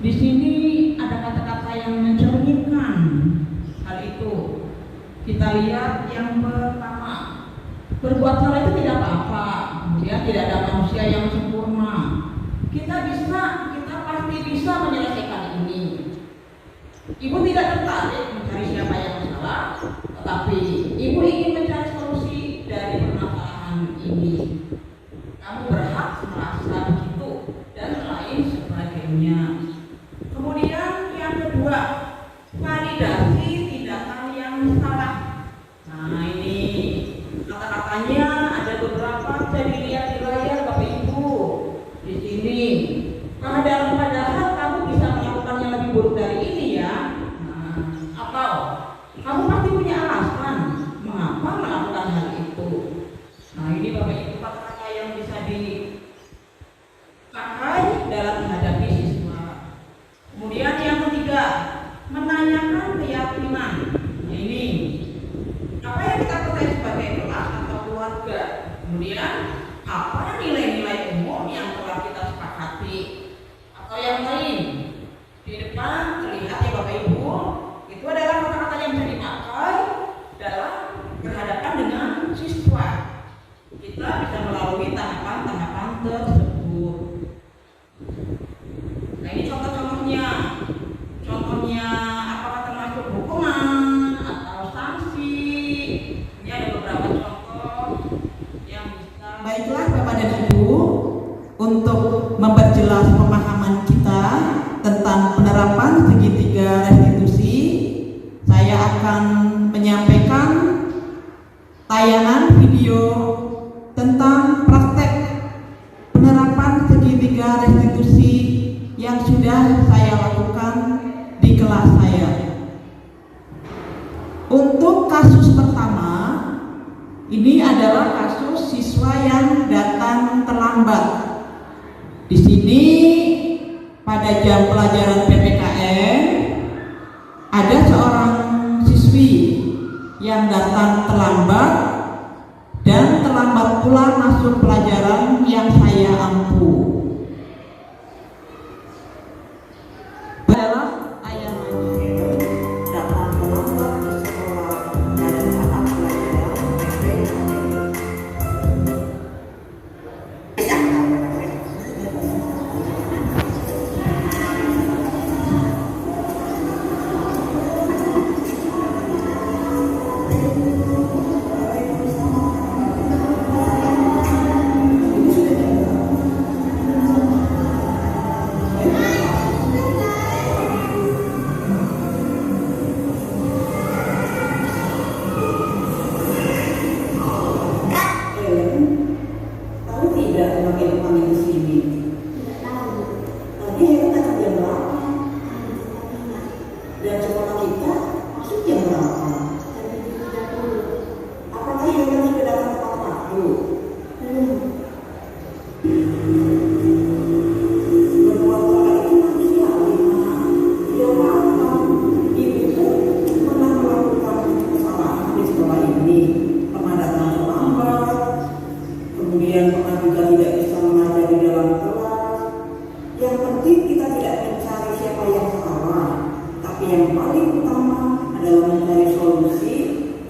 Di sini ada kata-kata yang mencerminkan hal itu. Kita lihat yang pertama, berbuat salah itu tidak apa-apa, ya, tidak ada manusia yang sempurna. Kita pasti bisa menyelesaikan ini. Ibu tidak tertarik mencari siapa yang salah, tetapi ibu ingin mencari solusi dari permasalahan ini. Kamu berhak merasa begitu dan lain sebagainya. Kemudian yang kedua, validasi tindakan yang salah. Nah, ini kata-katanya ada beberapa, bisa dilihat di layar Bapak Ibu. Di sini, padahal kamu bisa melakukan yang lebih buruk dari ini ya. Nah, atau kamu pasti punya alasan mengapa melakukan hal itu. Nah, ini Bapak Ibu kata-kata yang bisa dipakai dalam menghadapi siswa. Kemudian yang ketiga, menanyakan keyakinan. Nah, ini apa yang kita ketahui sebagai kelas atau keluarga. Kemudian apa nilai-nilai umum yang telah kita sepakati atau yang lain. Di depan terlihat ya Bapak Ibu, itu adalah kata-kata yang bisa dipakai dalam berhadapan dengan siswa. Kita bisa melalui tahapan-tahapan tersebut. Nah, ini contoh-contohnya. Contohnya apakah termasuk hukuman atau sanksi? Ini ada beberapa contoh yang bisa. Baiklah Bapak dan Ibu, untuk memperjelas pemahaman kita tentang penerapan segitiga restitusi, saya akan menyampaikan tayangan video tentang praktek penerapan segitiga restitusi yang sudah saya lakukan di kelas saya. Untuk kasus pertama, ini adalah kasus siswa yang datang terlambat. Di sini pada jam pelajaran PPKN ada seorang siswi yang datang terlambat dan terlambat pula masuk pelajaran yang saya ampu. Adalah tayangannya. Datang terlambat ke sekolah pada saat pelajaran PPKN. Tahu tidak kenapa ibu kami di sini? Tidak tahu. Tadi Helen datang jam berapa? Dan sekolah kita masuk jam berapa? Apakah Helen sudah datang tepat waktu? Berbuat salah itu manusiawi, Mak. Tidak apa-apa. Ibu itu pernah melakukan kesalahan di sekolah ini. Pernah datang terlambat. Kemudian pernah juga tidak bisa mengajar di dalam kelas. Yang penting kita tidak mencari siapa yang salah, tapi yang paling utama adalah mencari solusi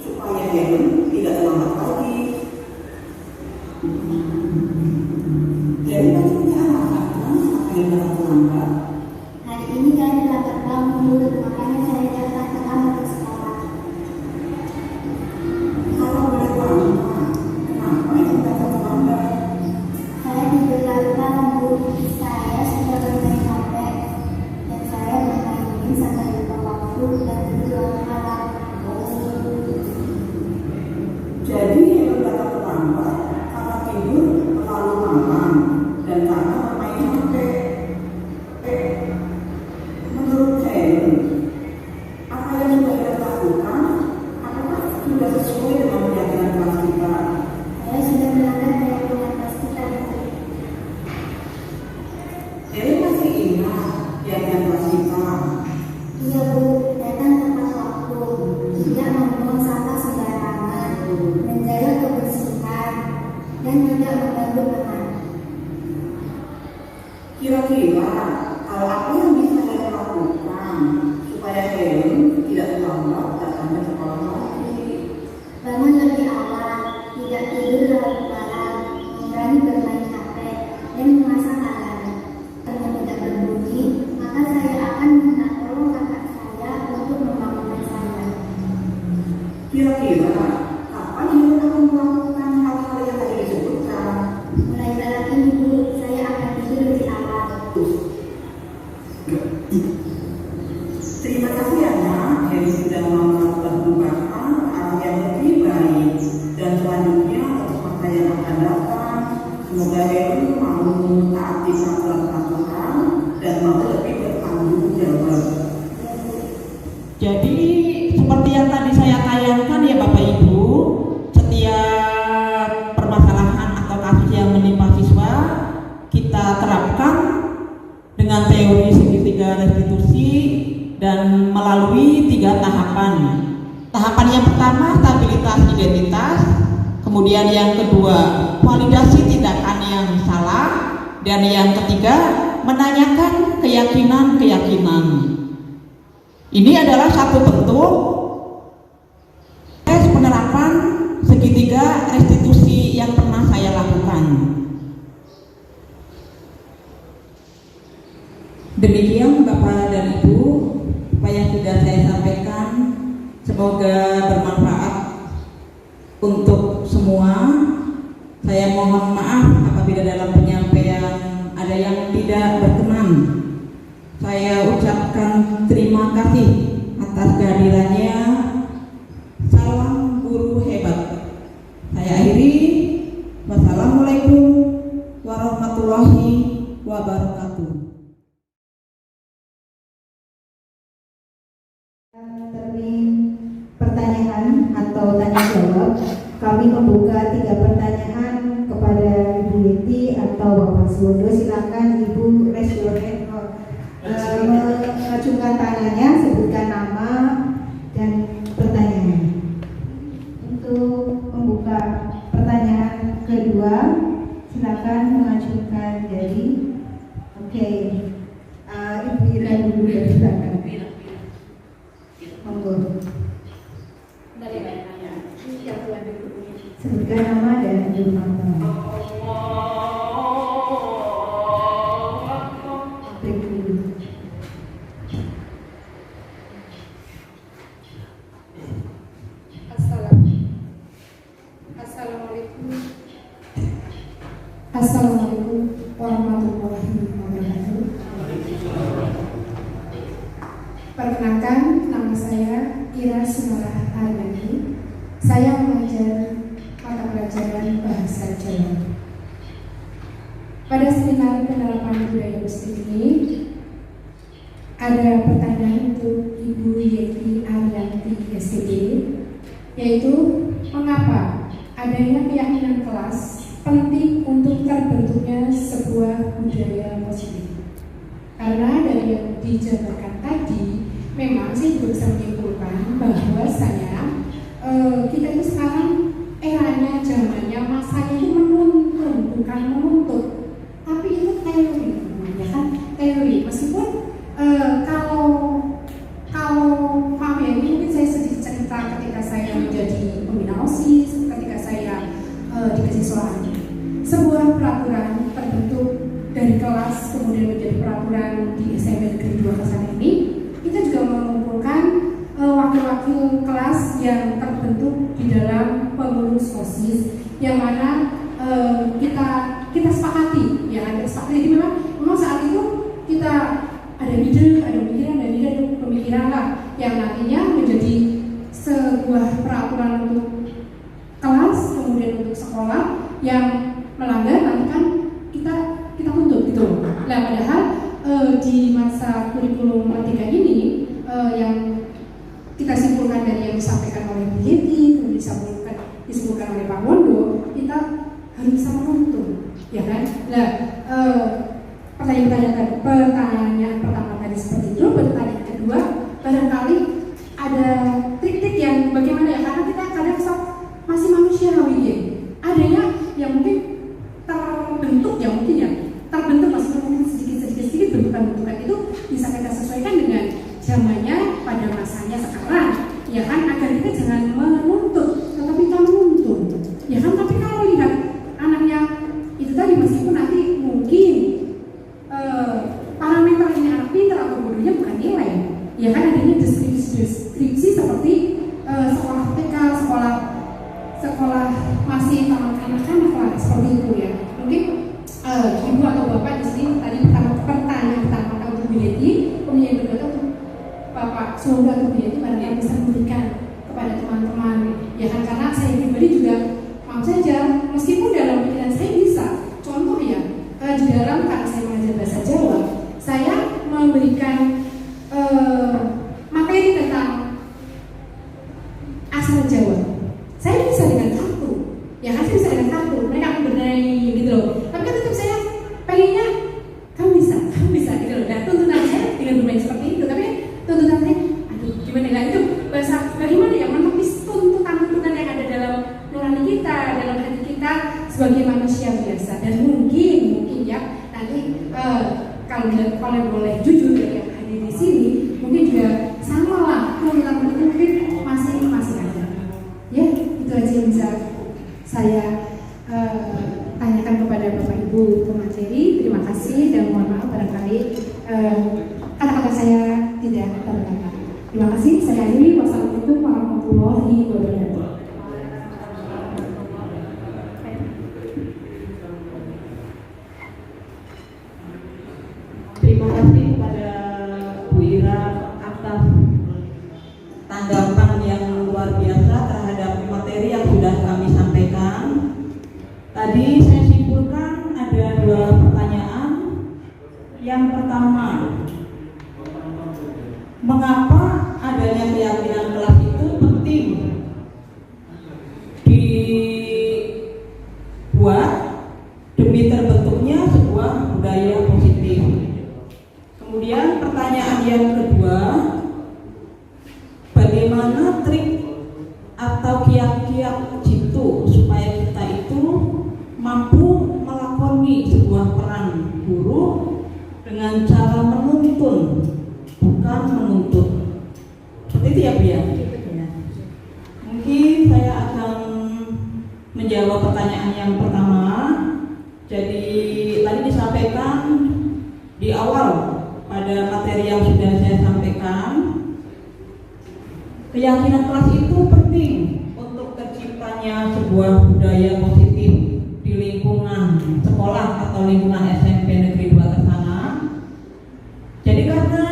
supaya Helen tidak terlambat lagi. Jadi maksudnya apa? Apa yang terlambat? Hari ini saya terlambat bangun, makanya saya datang terlambat ke sekolah. Kalau boleh tahu, kenapa yang datang terlambat? Saya diberlakukan guru saya sudah bermain HP dan saya bermain sampai lupa waktu dan tidur malam. Jadi Helen datang terlambat karena tidur terlalu malam dan karena bermain HP. Menurut Helen, apa yang sudah Helen lakukan, apakah sudah sesuai dengan keyakinan kelas kita? Saya sudah melanggar keyakinan kelas kita. Helen masih ingat Kira-kira kalau apa yang bisa saya lakukan supaya Helen tidak terlambat datang ke sekolah lagi? Bangun lebih awal, tidak tidur terlalu malam, mengurangi bermain HP, dan memasang alarm. Kalau tidak berbunyi, maka saya akan minta tolong kakak saya untuk membangunkan saya. Kira-kira kapan Helen akan melakukan hal-hal yang tadi disebutkan? Mulai saat ini Bu, saya akan tidur lebih awal. Terima kasih ya Nak, Helen sudah mau melakukan perubahan ke arah yang lebih baik. Dan selanjutnya untuk masa yang akan datang, semoga Helen mau mentaati peraturan dan mau lebih bertanggung jawab. Jadi seperti yang tadi saya tayangkan ya Bapak Ibu, setiap permasalahan atau kasus yang menimpa siswa kita terapkan dengan teori segitiga restitusi dan melalui 3 tahapan. Tahapan yang pertama stabilitas identitas, kemudian yang kedua validasi tindakan yang salah, dan yang ketiga menanyakan keyakinan-keyakinan. Ini adalah satu bentuk tes penerapan segitiga restitusi yang pernah saya lakukan. Demikian Bapak dan Ibu, apa yang sudah saya sampaikan semoga bermanfaat untuk semua. Saya mohon maaf apabila dalam penyampaian ada yang tidak berkenan. Saya ucapkan terima kasih atas kehadirannya. Salam guru hebat. Saya akhiri. Wassalamualaikum warahmatullahi wabarakatuh. Termin pertanyaan atau tanya jawab, kami membuka 3 pertanyaan kepada Ibu Yeti atau Bapak Suwondo. Silakan Ibu raise your hand, mengacungkan tangannya, sebutkan nama dan pertanyaannya. Untuk membuka pertanyaan kedua, silakan mengacungkan jari. Oke, Ibu Ira dulu ya, silakan. Monggo. Sebutkan nama dan jumlah nama. Assalamualaikum warahmatullahi wabarakatuh. Perkenalkan, nama saya Ira Sumarah Haryani. Saya mengajar mata pelajaran Bahasa Jawa. Pada seminar penerapan budaya positif ini, ada pertanyaan untuk Ibu Yeti Arianti SPD, yaitu mengapa adanya keyakinan kelas penting untuk terbentuknya sebuah budaya positif. Karena dari yang dijabarkan tadi, memang saya juga bisa menyimpulkan bahwasanya kita itu sekarang eranya, zamannya, masanya itu menuntun, bukan menuntut. Tapi itu teori namanya kan, teori. Meskipun kalau maaf ya, ini mungkin saya sedikit cerita ketika saya menjadi pembina OSIS, ketika saya dikasih soal sebuah peraturan terbentuk dari kelas kemudian menjadi peraturan di SMP Negeri 2 Kesana ini. Kita juga mengumpulkan wakil-wakil kelas yang terbentuk di dalam pengurus OSIS, yang mana kita sepakati, ya ada sepakati. Jadi memang saat itu kita ada ide, ada pemikiran, dan ide pemikiran lah yang nantinya menjadi sebuah peraturan untuk kelas kemudian untuk sekolah yang melanggar nanti kan kita tuntut gitu. Nah padahal di masa kurikulum 3 ini yang kita simpulkan dari yang disampaikan oleh Bu Yeti, kemudian disebutkan oleh Pak Wondo, kita harus bisa menuntun, ya kan? Nah, pertanyaan pertama tadi seperti itu. Pertanyaan kedua, barangkali ada trik-trik yang bagaimana ya? Karena kita kadang masih manusiawi ya. Adanya yang mungkin terbentuk ya, mungkin ya terbentuk masih mungkin sedikit ya kan adanya deskripsi seperti sekolah TK, sekolah masih taman kanak-kanak lah, seperti itu ya. Mungkin ibu atau bapak di sini tadi pertanyaan pertama untuk Bu Yeti, kemudian yang kedua untuk Bapak Sunda atau Bu Yeti barangkali bisa memberikan kepada teman-teman, ya kan, karena saya pribadi juga maaf saja, meskipun dalam pikiran saya bisa, contoh ya, di dalam karena saya mengajar bahasa Jawa, saya memberikan materi tentang aksara Jawa. Saya bisa dengan kartu, ya kan, saya bisa dengan kartu, mereka akan bernyanyi gitu loh. Tapi kan tetap saya pengennya kamu bisa gitu loh. Dan tuntutan saya dengan bermain seperti itu, tapi tuntutan saya, aduh gimana nggak itu bahasa bagaimana ya menepis tuntutan yang ada dalam nurani kita, dalam hati kita sebagai manusia biasa. Dan mungkin ya nanti kalau boleh jujur yang hadir di sini, mungkin juga sama lah tuntutan itu mungkin masing-masing ada. Ya, itu aja yang bisa saya tanyakan kepada Bapak Ibu pemateri. Terima kasih dan mohon maaf barangkali kata-kata saya tidak terbatas. Terima kasih. Saya akhiri. Wassalamualaikum warahmatullahi wabarakatuh. Terima kasih kepada Bu Ira atas tanggapan yang luar biasa terhadap materi yang sudah kami sampaikan. Tadi saya simpulkan ada 2 pertanyaan. Yang pertama, mengapa adanya keyakinan kelas itu penting dibuat demi terbentuknya sebuah budaya positif. Kemudian pertanyaan yang kedua, bagaimana trik atau kiat-kiat jitu supaya kita itu mampu melakoni sebuah peran guru dengan cara menuntun, bukan menuntut. Seperti itu ya Bu ya? Mungkin saya akan menjawab pertanyaan yang pertama. Jadi tadi disampaikan di awal pada materi yang sudah saya sampaikan, keyakinan kelas itu penting untuk terciptanya sebuah budaya positif di lingkungan sekolah atau lingkungan SMP Negeri 2 Kersana. Jadi karena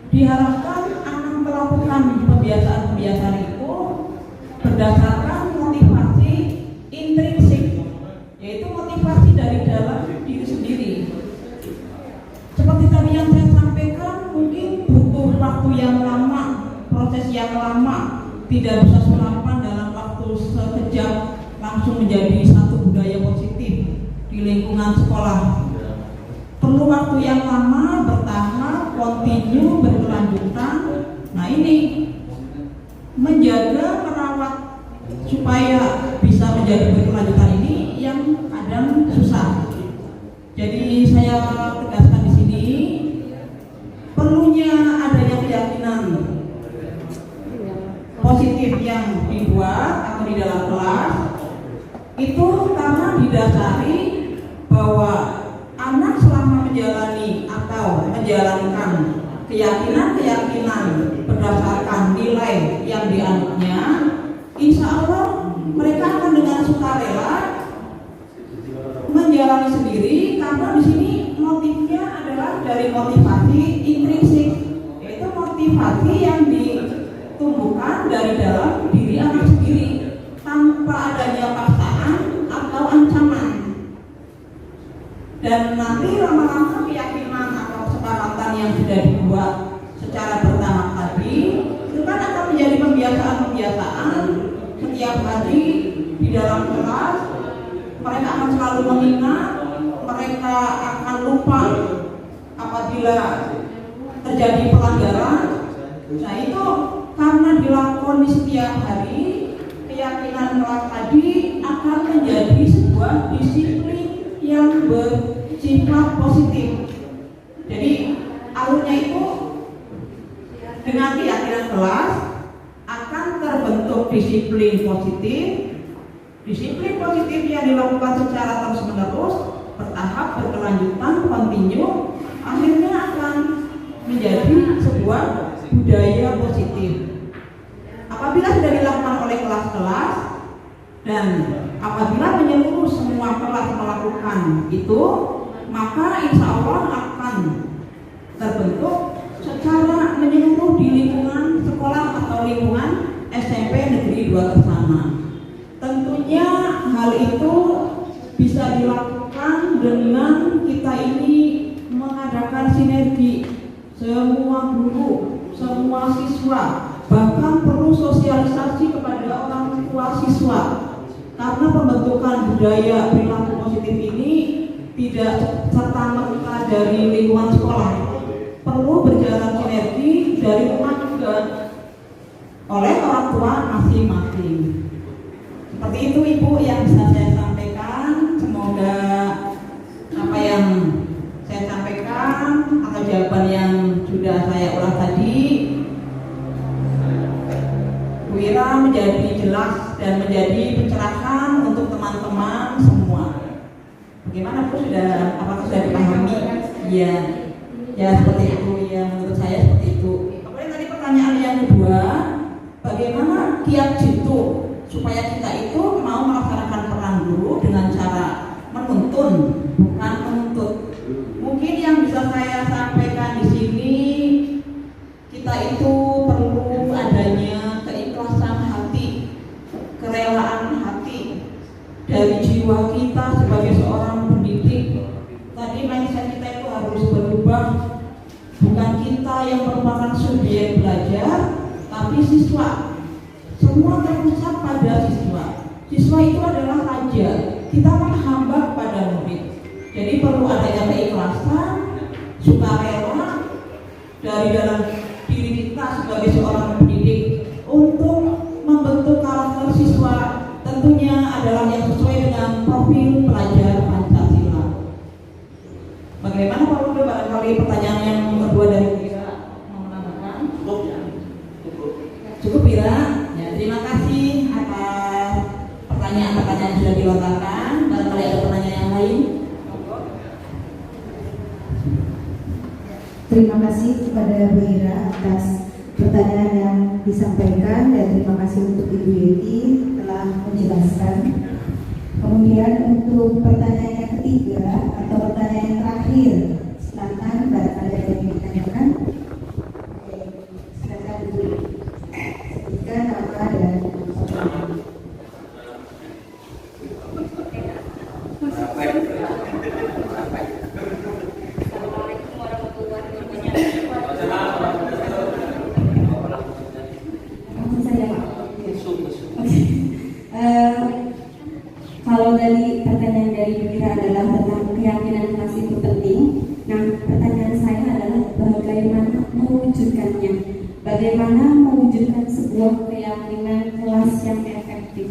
diharapkan anak melakukan kebiasaan-kebiasaan itu berdasarkan motivasi intrinsik, yaitu motivasi dari dalam diri sendiri. Seperti tadi yang saya sampaikan, mungkin butuh waktu yang lama, proses yang lama, tidak bisa sulapan dalam waktu sekejap langsung menjadi satu budaya positif di lingkungan sekolah. Perlu waktu yang lama, bertahap, kontinu, berkelanjutan. Nah ini menjaga, merawat supaya bisa menjadi berkelanjutan ini yang kadang susah. Jadi saya tegaskan di sini, perlunya adanya keyakinan positif yang dibuat atau di dalam kelas itu karena didasari bahwa anak selama menjalani atau menjalankan keyakinan-keyakinan berdasarkan nilai yang dianutnya, insya Allah mereka akan dengan sukarela menjalani sendiri, karena di sini motifnya adalah dari motivasi intrinsik, yaitu motivasi yang ditumbuhkan dari dalam diri anak sendiri tanpa adanya paksaan atau ancaman. Dan nanti lama-lama keyakinan atau kesepakatan yang sudah dibuat secara bertahap tadi itu kan akan menjadi pembiasaan-pembiasaan. Setiap hari di dalam kelas mereka akan selalu mengingat, mereka akan lupa apabila terjadi pelanggaran. Nah itu karena dilakukan di setiap hari, keyakinan kelas tadi akan menjadi sebuah disiplin yang bersifat positif. Jadi alurnya itu dengan keyakinan kelas akan terbentuk disiplin positif. Disiplin positif yang dilakukan secara terus-menerus, bertahap, berkelanjutan, kontinu, akhirnya akan menjadi sebuah budaya positif. Apabila sudah dilakukan oleh kelas-kelas dan apabila menyeluruh semua kelas melakukan itu, maka insya Allah akan terbentuk secara menyeluruh di lingkungan sekolah atau lingkungan SMP Negeri 2 Kersana. Tentunya hal itu bisa dilakukan dengan kita ini mengadakan sinergi semua guru, semua siswa, bahkan perlu sosialisasi kepada orang tua siswa, karena pembentukan budaya perilaku positif ini tidak serta-merta dari lingkungan sekolah, perlu berjalan sinergi dari rumah juga oleh orang tua masing-masing. Seperti itu Ibu yang bisa saya sampaikan. Semoga apa yang saya sampaikan atau jawaban yang sudah saya ulas tadi Bu Ira menjadi jelas dan menjadi pencerahan untuk teman-teman semua. Bagaimana Bu, apakah sudah dipahami? Iya. Ya seperti itu, ya menurut saya seperti itu. Kemudian tadi pertanyaan yang kedua, bagaimana kiat jitu supaya kita itu mau melaksanakan peran guru dengan cara menuntun, bukan menuntut. Mungkin yang bisa saya sampaikan di sini, kita itu perlu adanya keikhlasan hati, kerelaan hati dari jiwa kita sebagai seorang pendidik. Tadi mindset kita itu harus berubah, bukan kita yang merupakan subjek belajar, tapi siswa. Semua terpusat pada siswa. Siswa itu adalah raja, kita kan hamba kepada murid. Jadi perlu adanya keikhlasan, sukarela dari dalam diri kita sebagai seorang pendidik untuk membentuk karakter siswa. Tentunya adalah yang sesuai dengan profil pelajar Pancasila. Bagaimana Pak Udo, barangkali pertanyaan yang kedua dari Ira mau menambahkan? Cukup Ira? Ya, terima kasih atas pertanyaan-pertanyaan yang sudah dilontarkan. Barangkali ada pertanyaan yang lain? Terima kasih kepada Bu Ira atas pertanyaan yang disampaikan dan terima kasih untuk Ibu Yeti telah menjelaskan. Kemudian untuk pertanyaan yang ketiga atau pertanyaan yang terakhir, silakan barangkali ada yang ditanyakan. Silakan Ibu. Sebutkan nama dan kalau dari pertanyaan dari Bu Ira adalah tentang keyakinan kelas itu penting. Nah, pertanyaan saya adalah bagaimana mewujudkannya? Bagaimana mewujudkan sebuah keyakinan kelas yang efektif?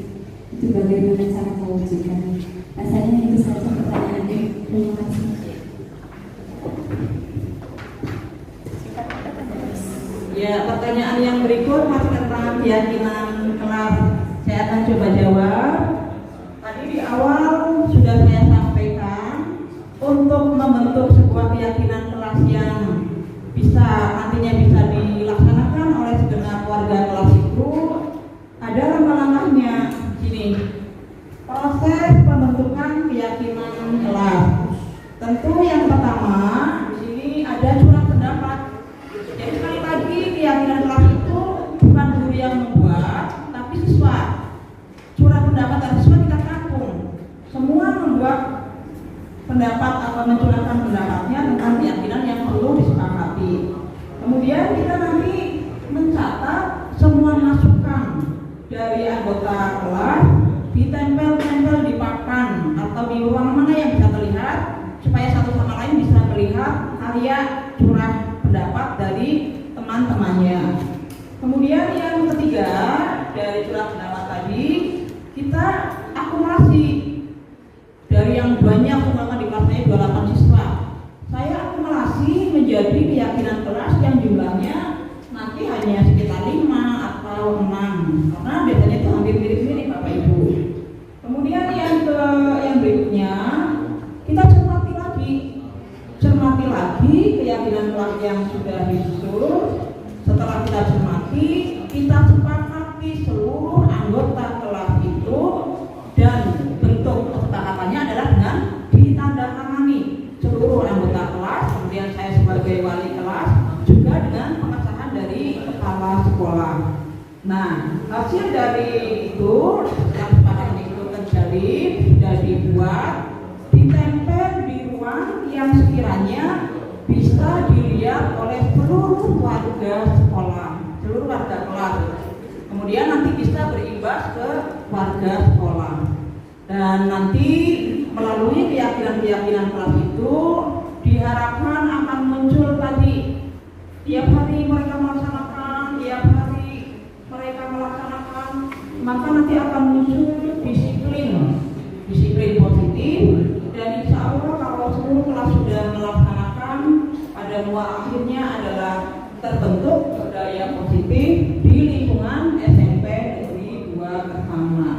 Itu bagaimana cara mewujudkannya? Rasanya itu saja pertanyaannya. Terima kasih. Ya, pertanyaan yang berikut masih tentang keyakinan kelas. Saya akan coba jawab. Tadi di awal sudah saya sampaikan, untuk membentuk sebuah keyakinan kelas yang nantinya bisa dilaksanakan oleh segenap warga kelas itu ada langkah-langkahnya. Gini, proses pembentukan keyakinan kelas. Tentu yang pertama di sini ada curah pendapat. Jadi sekali lagi keyakinan kelas itu bukan guru yang membuat, tapi siswa. Curah pendapat dari siswa kita tampung. Semua membuat pendapat atau mencurahkan pendapatnya tentang keyakinan yang perlu disepakati. Kemudian kita nanti mencatat semua masukan dari anggota kelas, ditempel-tempel di papan atau di ruang mana yang bisa terlihat, supaya satu sama lain bisa melihat karya curah pendapat dari teman-temannya. Kemudian yang ketiga dari curah pendapat tadi, kita akumulasi dari yang banyak, umpama di kelas saya 28 siswa. Saya akumulasi menjadi keyakinan kelas yang jumlahnya nanti hanya sekitar 5 atau 6, karena biasanya itu hampir mirip-mirip Bapak Ibu. Kemudian yang berikutnya kita cermati lagi keyakinan kelas yang sudah disusun. Setelah setelah kita cermati, kita sepakati seluruh anggota kelas itu, dan bentuk kesepakatannya adalah dengan ditandatangani seluruh anggota kelas, kemudian saya sebagai wali kelas, juga dengan pengesahan dari kepala sekolah. Nah, hasil dari itu, yang kesepakatan itu terjalin, sudah dibuat, ditempel di ruang yang sekiranya bisa dilihat oleh seluruh warga sekolah, seluruh warga kelas. Kemudian nanti bisa berimbas ke warga sekolah. Dan nanti melalui keyakinan-keyakinan kelas itu diharapkan akan muncul tadi, tiap hari mereka melaksanakan, maka nanti akan muncul disiplin positif, dan insya Allah kalau seluruh kelas sudah melaksanakan, pada muara akhirnya adalah terbentuk budaya positif di lingkungan SMP Negeri 2 Kersana.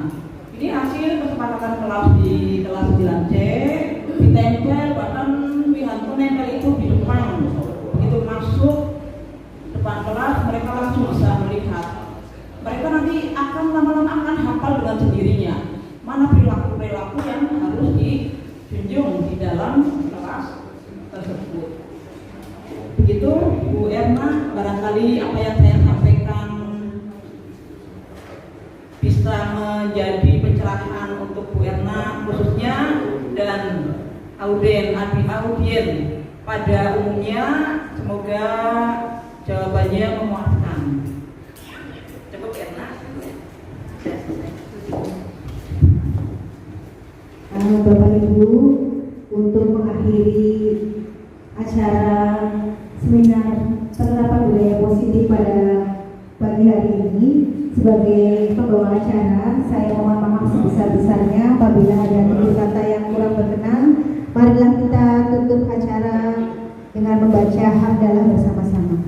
Ini hasil kesepakatan kelas di kelas 9C, ditempel, bahkan Wihanto nempel itu di depan. Begitu masuk depan kelas, mereka langsung bisa melihat. Mereka nanti akan lama-lama akan hafal dengan sendirinya mana perilaku-perilaku yang harus dijunjung di dalam kelas tersebut. Begitu Bu Erna, barangkali apa yang saya sampaikan bisa menjadi pencerahan untuk Bu Erna khususnya, dan audien pada umumnya. Semoga jawabannya memuaskan. Cukup Erna. Bapak Ibu, untuk mengakhiri acara seminar penerapan budaya positif pada pagi hari ini, sebagai pembawa acara, saya mohon maaf sebesar-besarnya apabila ada tutur kata yang kurang berkenan. Marilah kita tutup acara dengan membaca hamdalah bersama-sama.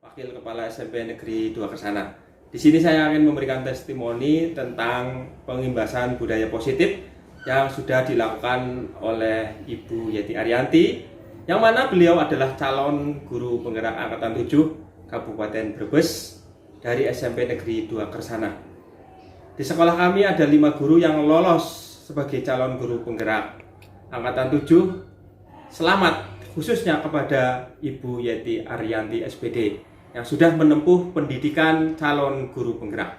Wakil Kepala SMP Negeri 2 Kersana. Di sini saya akan memberikan testimoni tentang pengimbasan budaya positif yang sudah dilakukan oleh Ibu Yeti Ariyanti, yang mana beliau adalah calon guru penggerak angkatan 7 Kabupaten Brebes dari SMP Negeri 2 Kersana. Di sekolah kami ada 5 guru yang lolos sebagai calon guru penggerak angkatan 7. Selamat khususnya kepada Ibu Yeti Ariyanti SPD yang sudah menempuh pendidikan calon guru penggerak.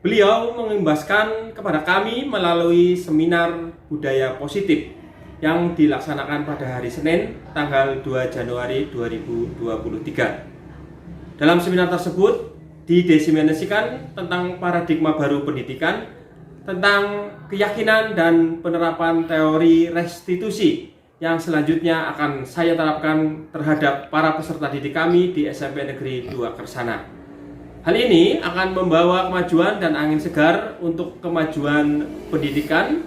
Beliau mengimbaskan kepada kami melalui seminar budaya positif yang dilaksanakan pada hari Senin tanggal 2 Januari 2023. Dalam seminar tersebut didefinisikan tentang paradigma baru pendidikan, tentang keyakinan dan penerapan teori restitusi yang selanjutnya akan saya terapkan terhadap para peserta didik kami di SMP Negeri 2 Kersana. Hal ini akan membawa kemajuan dan angin segar untuk kemajuan pendidikan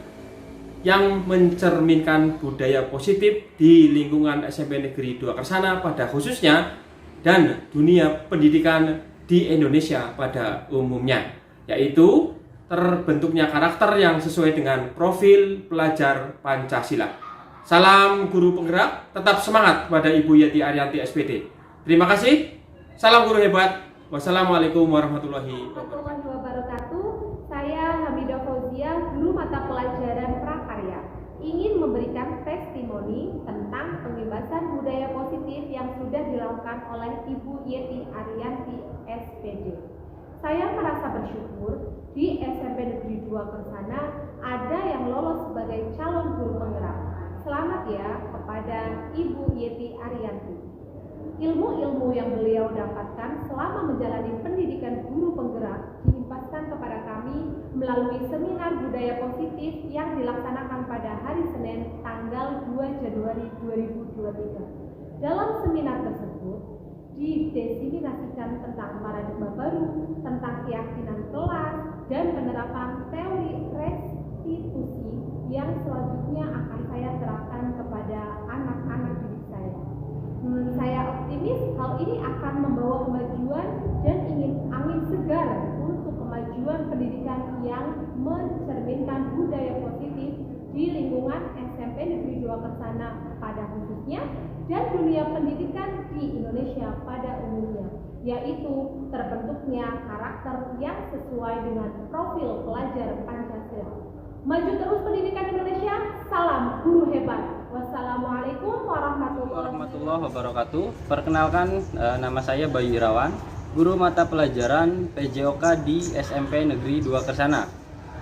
yang mencerminkan budaya positif di lingkungan SMP Negeri 2 Kersana pada khususnya, dan dunia pendidikan di Indonesia pada umumnya, yaitu terbentuknya karakter yang sesuai dengan profil pelajar Pancasila. Salam guru penggerak, tetap semangat pada Ibu Yeti Ariyanti SPD. Terima kasih, salam guru hebat. Wassalamualaikum warahmatullahi wabarakatuh. Saya Hamidah Fauzia, guru mata pelajaran prakarya, ingin memberikan testimoni tentang pengimbasan budaya positif yang sudah dilakukan oleh Ibu Yeti Ariyanti SPD. Saya merasa bersyukur di SMP Negeri 2 Kersana ada yang lolos sebagai calon guru penggerak. Selamat ya kepada Ibu Yeti Ariyanti. Ilmu-ilmu yang beliau dapatkan selama menjalani pendidikan guru penggerak dihempaskan kepada kami melalui seminar budaya positif yang dilaksanakan pada hari Senin tanggal 2 Januari 2023. Dalam seminar tersebut didefinisikan tentang paradigma baru, tentang keyakinan kelas, dan penerapan teori restitusi yang selanjutnya akan saya terapkan kepada anak-anak didik saya. Saya optimis hal ini akan membawa kemajuan dan angin segar untuk kemajuan kemajuan pendidikan yang mencerminkan budaya positif di lingkungan SMP Negeri 2 Kersana pada khususnya dan dunia pendidikan di Indonesia pada umumnya, yaitu terbentuknya karakter yang sesuai dengan profil pelajar Pancasila. Maju terus pendidikan Indonesia, salam guru hebat. Wassalamualaikum warahmatullahi wabarakatuh. Perkenalkan, nama saya Bayu Irawan, guru mata pelajaran PJOK di SMP Negeri 2 Kersana.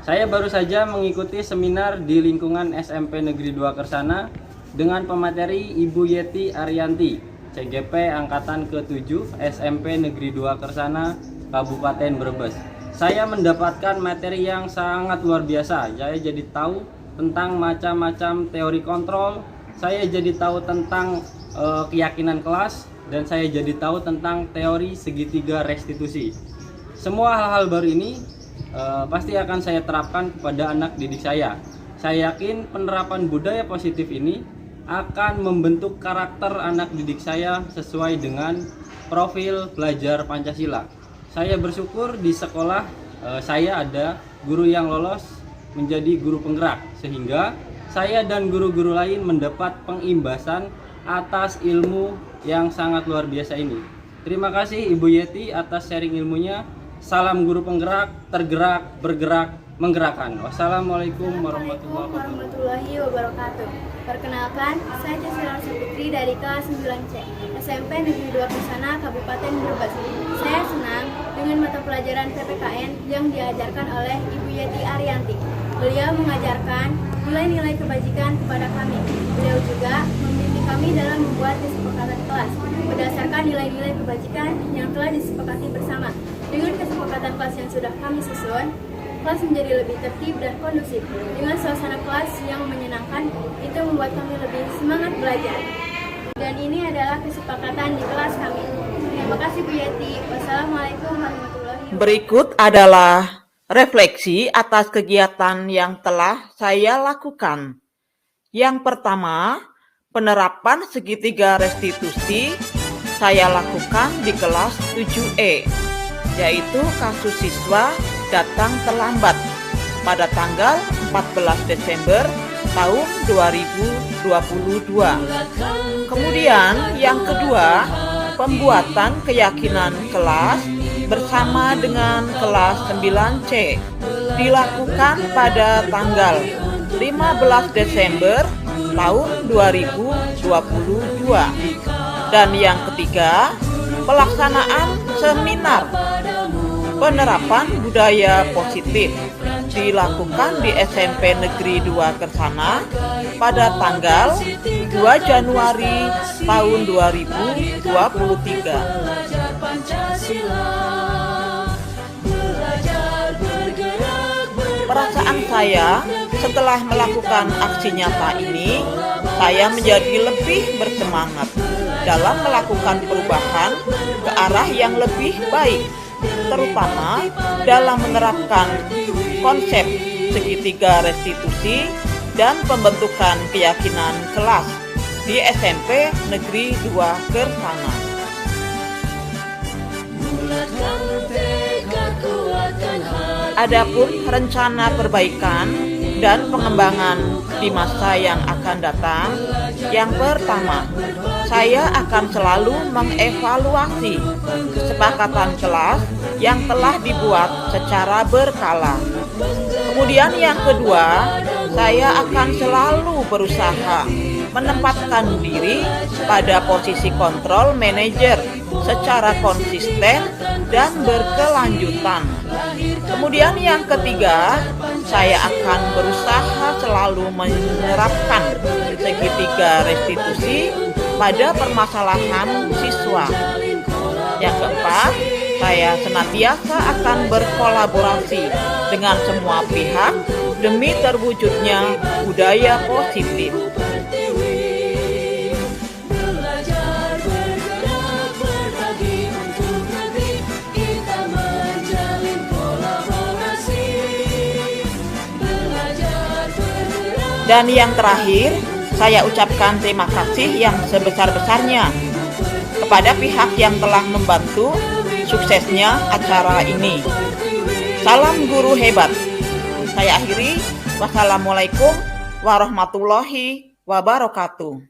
Saya baru saja mengikuti seminar di lingkungan SMP Negeri 2 Kersana dengan pemateri Ibu Yeti Arianti, CGP Angkatan ke-7 SMP Negeri 2 Kersana, Kabupaten Brebes. Saya mendapatkan materi yang sangat luar biasa. Saya jadi tahu tentang macam-macam teori kontrol, saya jadi tahu tentang keyakinan kelas, dan saya jadi tahu tentang teori segitiga restitusi. Semua hal-hal baru ini pasti akan saya terapkan kepada anak didik saya. Saya yakin penerapan budaya positif ini akan membentuk karakter anak didik saya sesuai dengan profil pelajar Pancasila. Saya bersyukur di sekolah saya ada guru yang lolos menjadi guru penggerak, sehingga saya dan guru-guru lain mendapat pengimbasan atas ilmu yang sangat luar biasa ini. Terima kasih Ibu Yeti atas sharing ilmunya. Salam guru penggerak, tergerak, bergerak, menggerakkan. Wassalamualaikum warahmatullahi wabarakatuh. Perkenalkan, saya Cesira Putri dari kelas 9C, SMP Negeri 2 Kersana, Kabupaten Brebes. Saya senang dengan mata pelajaran PPKN yang diajarkan oleh Ibu Yeti Arianti. Beliau mengajarkan nilai-nilai kebajikan kepada kami. Beliau juga membimbing kami dalam membuat kesepakatan kelas berdasarkan nilai-nilai kebajikan yang telah disepakati bersama. Dengan kesepakatan kelas yang sudah kami susun, kelas menjadi lebih tertib dan kondusif. Dengan suasana kelas yang menyenangkan, itu membuat kami lebih semangat belajar. Dan ini adalah kesepakatan di kelas kami. Terima kasih Bu Yeti. Wassalamualaikum warahmatullahi wabarakatuh. Berikut adalah refleksi atas kegiatan yang telah saya lakukan. Yang pertama, penerapan segitiga restitusi saya lakukan di kelas 7E, yaitu kasus siswa datang terlambat pada tanggal 14 Desember tahun 2022. Kemudian yang kedua, pembuatan keyakinan kelas bersama dengan kelas 9C dilakukan pada tanggal 15 Desember tahun 2022. Dan yang ketiga, pelaksanaan seminar penerapan budaya positif dilakukan di SMP Negeri 2 Kersana pada tanggal 2 Januari tahun 2023. Perasaan saya setelah melakukan aksi nyata ini, saya menjadi lebih bersemangat dalam melakukan perubahan ke arah yang lebih baik, terutama dalam menerapkan konsep segitiga restitusi dan pembentukan keyakinan kelas di SMP Negeri 2 Kersana. Adapun rencana perbaikan dan pengembangan di masa yang akan datang, yang pertama, saya akan selalu mengevaluasi kesepakatan kelas yang telah dibuat secara berkala. Kemudian yang kedua, saya akan selalu berusaha menempatkan diri pada posisi kontrol manajer secara konsisten dan berkelanjutan. Kemudian yang ketiga, saya akan berusaha selalu menerapkan segitiga restitusi pada permasalahan siswa. Yang keempat, saya senantiasa akan berkolaborasi dengan semua pihak demi terwujudnya budaya positif. Dan yang terakhir, saya ucapkan terima kasih yang sebesar-besarnya kepada pihak yang telah membantu suksesnya acara ini. Salam guru hebat. Saya akhiri. Wassalamualaikum warahmatullahi wabarakatuh.